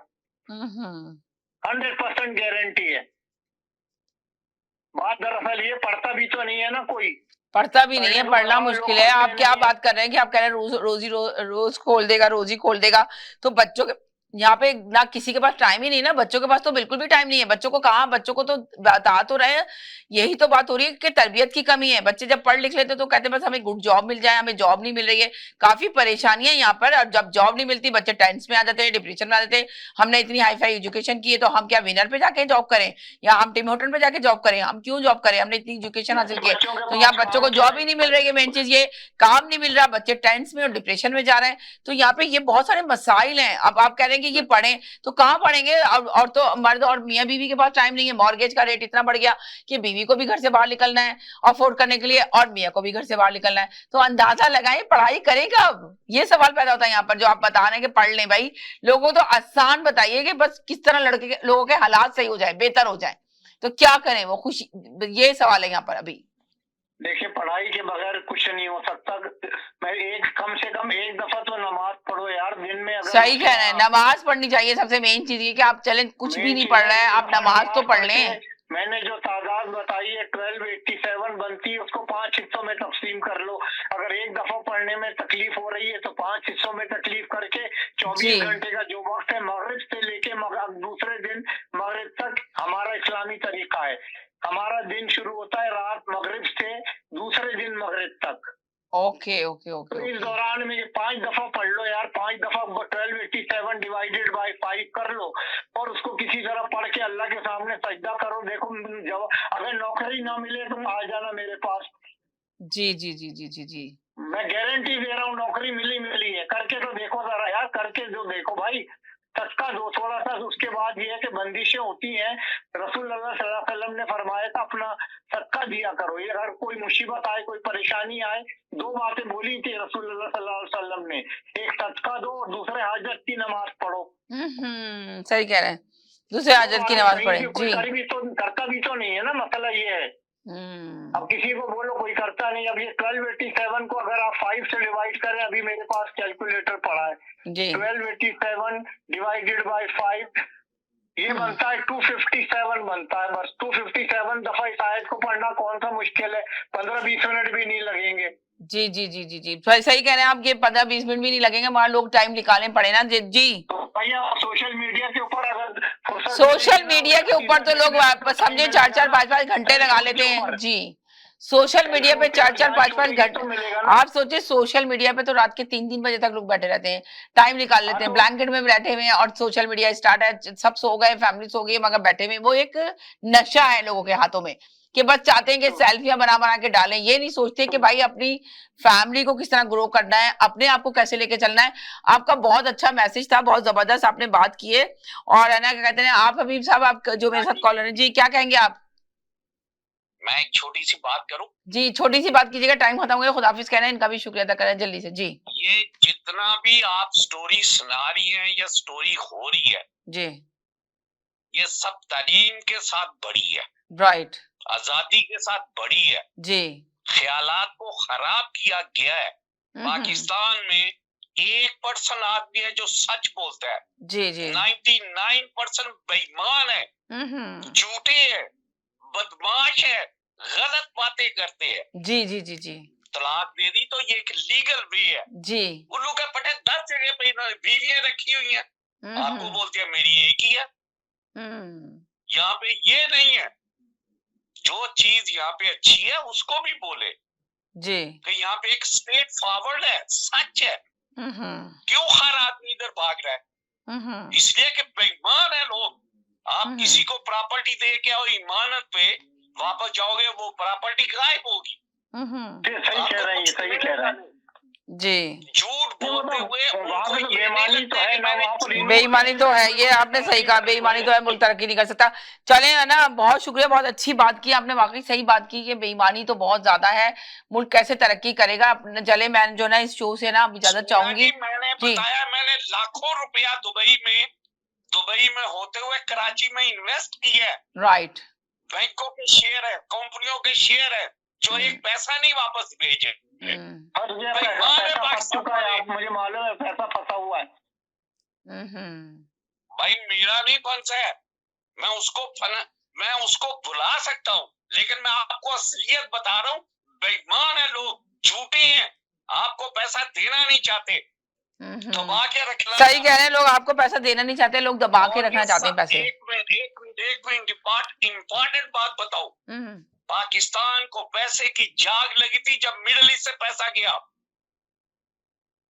Speaker 2: 100% गारंटी है। बात दरअसल ये पढ़ता भी तो नहीं है ना कोई,
Speaker 1: पढ़ता भी नहीं
Speaker 2: पढ़े
Speaker 1: है,
Speaker 2: तो
Speaker 1: पढ़ना
Speaker 2: बताओ,
Speaker 1: मुश्किल
Speaker 2: लोग
Speaker 1: है।
Speaker 2: पढ़ते
Speaker 1: आप क्या
Speaker 2: नहीं है।
Speaker 1: बात कर रहे हैं कि आप कह रहे हैं रोज खोल देगा, रोज ही खोल देगा। तो बच्चों के यहाँ पे ना किसी के पास टाइम ही नहीं ना, बच्चों के पास तो बिल्कुल भी टाइम नहीं है। बच्चों को कहाँ, बच्चों को तो बता तो रहे हैं, यही तो बात हो रही है कि तरबियत की कमी है। बच्चे जब पढ़ लिख लेते तो कहते हैं बस हमें गुड जॉब मिल जाए, हमें जॉब नहीं मिल रही है। काफी परेशानियां यहाँ पर। और जब जॉब नहीं मिलती बच्चे टेंस में आ जाते हैं, डिप्रेशन में आ जाते हैं। हमने इतनी हाई फाई एजुकेशन की है तो हम क्या विनर पे जाके जॉब करें, या हम टिम होटल पे जाके जॉब करें? हम क्यों जॉब करें, हमने इतनी एजुकेशन हासिल की है।
Speaker 2: बच्चों के
Speaker 1: तो यहाँ
Speaker 2: पास
Speaker 1: बच्चों
Speaker 2: काम
Speaker 1: को
Speaker 2: क्या
Speaker 1: जॉब
Speaker 2: है?
Speaker 1: ही नहीं मिल रही है, मेन चीज ये, काम नहीं मिल रहा, बच्चे टेंस में और डिप्रेशन में जा रहे हैं। तो यहाँ पे ये बहुत सारे मसाइल हैं। अब आप कह रहे हैं कि ये पढ़ें तो कहाँ पढ़ेंगे? और तो मर्द और मियाँ बीवी के पास टाइम नहीं है। मॉर्गेज का रेट इतना बढ़ गया कि बीवी को भी घर से बाहर निकलना है अफोर्ड करने के लिए, और मियाँ को भी घर से बाहर निकलना है। तो अंदाजा लगाएं पढ़ाई करेगा अब, ये सवाल पैदा होता है यहाँ पर। जो आप बता रहे हैं कि पढ़ लें, भाई लोगों को तो आसान बताइए कि बस किस तरह लोगों के हालात सही हो जाए, बेहतर हो जाए, तो क्या करें वो खुशी, ये सवाल है यहाँ पर अभी।
Speaker 2: देखिए, पढ़ाई के बगैर कुछ नहीं हो सकता। मैं कम से कम एक दफा तो नमाज पढ़ो यार दिन में। अगर
Speaker 1: सही कह रहे हैं, नमाज पढ़नी चाहिए। सबसे मेन चीज ये कि आप चलें कुछ भी
Speaker 2: मेन
Speaker 1: नहीं
Speaker 2: चीज
Speaker 1: पढ़
Speaker 2: है
Speaker 1: रहे हैं,
Speaker 2: एक
Speaker 1: आप
Speaker 2: दफा
Speaker 1: नमाज तो
Speaker 2: नमाज
Speaker 1: पढ़
Speaker 2: पढ़ के,
Speaker 1: लें।
Speaker 2: मैंने जो तादाद बताई है 1287 बनती है, उसको 5 हिस्सों में तकसीम कर लो। अगर एक दफा पढ़ने में तकलीफ हो रही है तो 5 हिस्सों में तकलीफ करके 24 घंटे का जो वक्त है मगरिब से लेके दूसरे दिन मगरिब तक, हमारा इस्लामी तरीका है। हमारा दिन शुरू होता है रात मगरिब से दूसरे दिन मगरिब तक।
Speaker 1: ओके ओके ओके
Speaker 2: तो इस
Speaker 1: ओके।
Speaker 2: दौरान में ये 5 दफा पढ़ लो यार। 5 दफा 1287 डिवाइडेड बाय 5 कर लो और उसको किसी तरह पढ़ के अल्लाह के सामने सजदा करो। देखो, जब अगर नौकरी ना मिले तुम आ जाना मेरे पास।
Speaker 1: जी जी जी जी जी जी।
Speaker 2: मैं गारंटी दे रहा हूँ, नौकरी मिली है। करके तो देखो जरा यार, करके जो देखो भाई, सदका दो थोड़ा सा। उसके बाद ये है कि बंदिशें होती हैं। रसूल अल्लाह सल्लल्लाहु अलैहि वसल्लम ने फरमाया था अपना सदका दिया करो। ये अगर कोई मुसीबत आए, कोई परेशानी आए, 2 बातें बोली थी रसूल अल्लाह सल्लल्लाहु अलैहि वसल्लम ने, एक सदका दो और दूसरे हाजत की नमाज पढ़ो।
Speaker 1: सही कह रहे हैं, दूसरे हाजत की नमाज पढ़े
Speaker 2: कोई
Speaker 1: जी।
Speaker 2: करता भी तो नहीं है ना, मसला ये है। अब किसी को बोलो कोई करता नहीं। अब ये 1287 को अगर आप 5 से डिवाइड करें, अभी मेरे पास कैलकुलेटर पड़ा है
Speaker 1: जी।
Speaker 2: 1287 डिवाइडेड बाय 5, ये बनता है 257 बनता है। बस 257 दफा इस आयत को पढ़ना कौन सा मुश्किल है, 15-20 मिनट भी नहीं लगेंगे।
Speaker 1: जी जी जी जी जी, सही कह रहे हैं आप, ये 15-20 मिनट भी नहीं लगेंगे, वहां लोग टाइम निकालें पड़े ना जी जी।
Speaker 2: तो भैया सोशल मीडिया के ऊपर अगर
Speaker 1: सोशल मीडिया के ऊपर तो लोग समझे 4-4 5-5 घंटे लगा लेते हैं जी। सोशल मीडिया पे 4-4 5-5 घंटे, आप सोचिए सोशल मीडिया पे तो रात के 3-3 बजे तक लोग बैठे रहते हैं, टाइम निकाल लेते हैं, ब्लैंकेट में बैठे हुए हैं और सोशल मीडिया स्टार्ट है। सब सो गए, फैमिली सो गई, मगर बैठे हुए, वो एक नशा है लोगों के हाथों में कि बस चाहते हैं कि सेल्फियां बना बना के डालें। ये नहीं सोचते कि भाई अपनी फैमिली को किस तरह ग्रो करना है, अपने आप को कैसे लेके चलना है। आपका बहुत अच्छा मैसेज था, बहुत जबरदस्त आपने बात की है। और है ना, क्या कहते हैं आप हबीब साहब, आप जो मेरे साथ कॉलर है जी, क्या कहेंगे आप?
Speaker 3: मैं एक छोटी सी बात करूं
Speaker 1: जी, छोटी सी बात कीजिएगा, टाइम खत्म हो गया। खुदाफिज कहना है, इनका भी शुक्रिया अदा करें जल्दी से जी।
Speaker 3: ये जितना भी आप स्टोरी सुना रही हैं या स्टोरी हो रही है
Speaker 1: जी,
Speaker 3: ये सब तालीम के साथ बढ़ी है,
Speaker 1: राइट,
Speaker 3: आजादी के साथ बढ़ी है
Speaker 1: जी।
Speaker 3: ख्यालात को खराब किया गया है। पाकिस्तान में 1% आदमी है जो सच बोलता है,
Speaker 1: जी जी
Speaker 3: 99% बेईमान है, झूठे है, बदमाश है, गलत बातें करते हैं।
Speaker 1: जी जी जी जी
Speaker 3: तलाक दे दी तो ये एक लीगल वे है
Speaker 1: जी।
Speaker 3: उल्लू के पटे 10 जगह पे इन्होंने बीवियां रखी हुई हैं, आपको बोलते हैं मेरी एक ही है। यहाँ पे ये नहीं है, जो चीज यहाँ पे अच्छी है उसको भी बोले
Speaker 1: जी।
Speaker 3: कि यहाँ पे एक स्ट्रेट फॉरवर्ड है, सच है। क्यों हर आदमी इधर भाग रहा है? इसलिए कि बेईमान है लोग। आप किसी को प्रॉपर्टी दे के आओ ईमानत पे, वापस जाओगे वो प्रॉपर्टी गायब होगी।
Speaker 2: सही कह रहे हैं, सही कह रहे हैं
Speaker 1: जी।
Speaker 3: झूठ बोलते हुए
Speaker 2: वहाँ पे तो बेईमानी तो है ना, वहाँ पर
Speaker 1: बेईमानी तो है, ये आपने सही कहा, बेईमानी तो है, मुल्क तरक्की नहीं कर सकता। चले है ना, बहुत शुक्रिया, बहुत अच्छी बात की आपने, वाकई सही बात की कि बेईमानी तो बहुत ज्यादा है, मुल्क कैसे तरक्की करेगा। चले मैं जो ना इस शो से ना इजाजत चाहूंगी।
Speaker 3: मैंने बताया मैंने लाखों रुपया दुबई में होते हुए कराची में इन्वेस्ट किया है।
Speaker 1: राइट।
Speaker 2: बैंकों के शेयर है, कंपनियों के शेयर है, जो एक पैसा नहीं वापस भेजे। और ये पैसा फंस चुका है, मुझे मालूम है, पैसा फंसा हुआ है। भाई मेरा नहीं फंसा है, मैं उसको भुला सकता हूँ, लेकिन मैं आपको असलियत बता रहा हूँ,
Speaker 3: बेईमान है लोग, झूठे हैं, आपको पैसा देना नहीं चाहते, दबा के रखना।
Speaker 1: सही कह रहे हैं लोग, आपको पैसा देना नहीं चाहते, लोग दबा के रखना चाहते हैं पैसे।
Speaker 3: एक मिनट इम्पोर्टेंट बात बताओ, पाकिस्तान को पैसे की जाग लगी थी जब मिडिल ईस्ट से पैसा गया,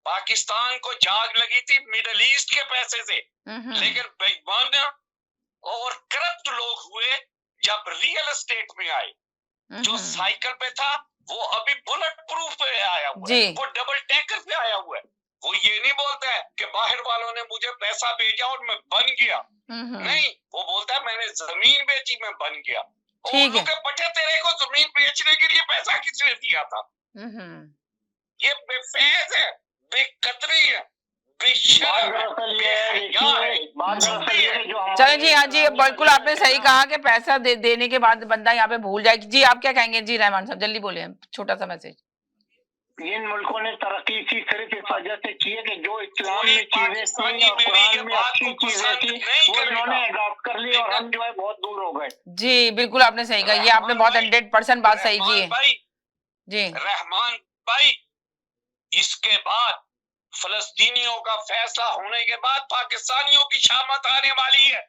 Speaker 3: पाकिस्तान को जाग लगी थी मिडिल ईस्ट के पैसे से, लेकिन बेईमान और करप्ट लोग हुए जब रियल एस्टेट में आए। जो साइकिल पे था वो अभी बुलेट प्रूफ पे आया हुआ है, वो डबल टैंकर पे आया हुआ है। वो ये नहीं बोलता है कि बाहर वालों ने मुझे पैसा भेजा और मैं बन गया, नहीं, वो बोलता है मैंने जमीन बेची, मैं बन गया। ठीक है, बटे तेरे को जमीन बेचने के लिए पैसा किसने दिया था? ये बेफैज है, बेकदरी है,
Speaker 1: चलो जी, हाँ जी, बिल्कुल आपने सही कहा कि पैसा देने के बाद बंदा यहाँ पे भूल जाए। जी आप क्या कहेंगे? जी रहमान साहब जल्दी बोले, छोटा सा मैसेज।
Speaker 2: इन मुल्कों ने तरक्की इसी सिर्फ इस वजह से की है कि जो इस्लाम में चीजें थी और कुरान में अच्छी चीजें थी वो इन्होंने अडॉप्ट कर ली और हम जो है बहुत दूर हो गए।
Speaker 1: जी बिल्कुल आपने सही कहा, ये आपने बहुत 100% बात सही की है। जी
Speaker 3: रहमान भाई, इसके बाद फलस्तीनियों का फैसला होने के बाद पाकिस्तानियों की शामत आने वाली है।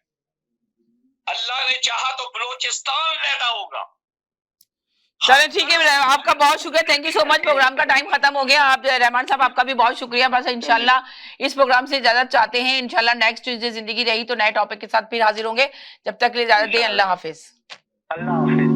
Speaker 3: अल्लाह ने चाहा तो बलोचिस्तान पैदा होगा।
Speaker 1: चलो ठीक है, आपका बहुत शुक्रिया, thank you so much. Programme का टाइम खत्म हो गया। आप रहमान साहब आपका भी बहुत शुक्रिया। बस इंशाल्लाह इस प्रोग्राम से इजाजत चाहते हैं, इंशाल्लाह नेक्स्ट ट्यूसडे जिंदगी रही तो नए टॉपिक के साथ फिर हाजिर होंगे। जब तक के लिए इजाजत दें, अल्लाह हाफिज।
Speaker 2: अल्लाह हाफिज।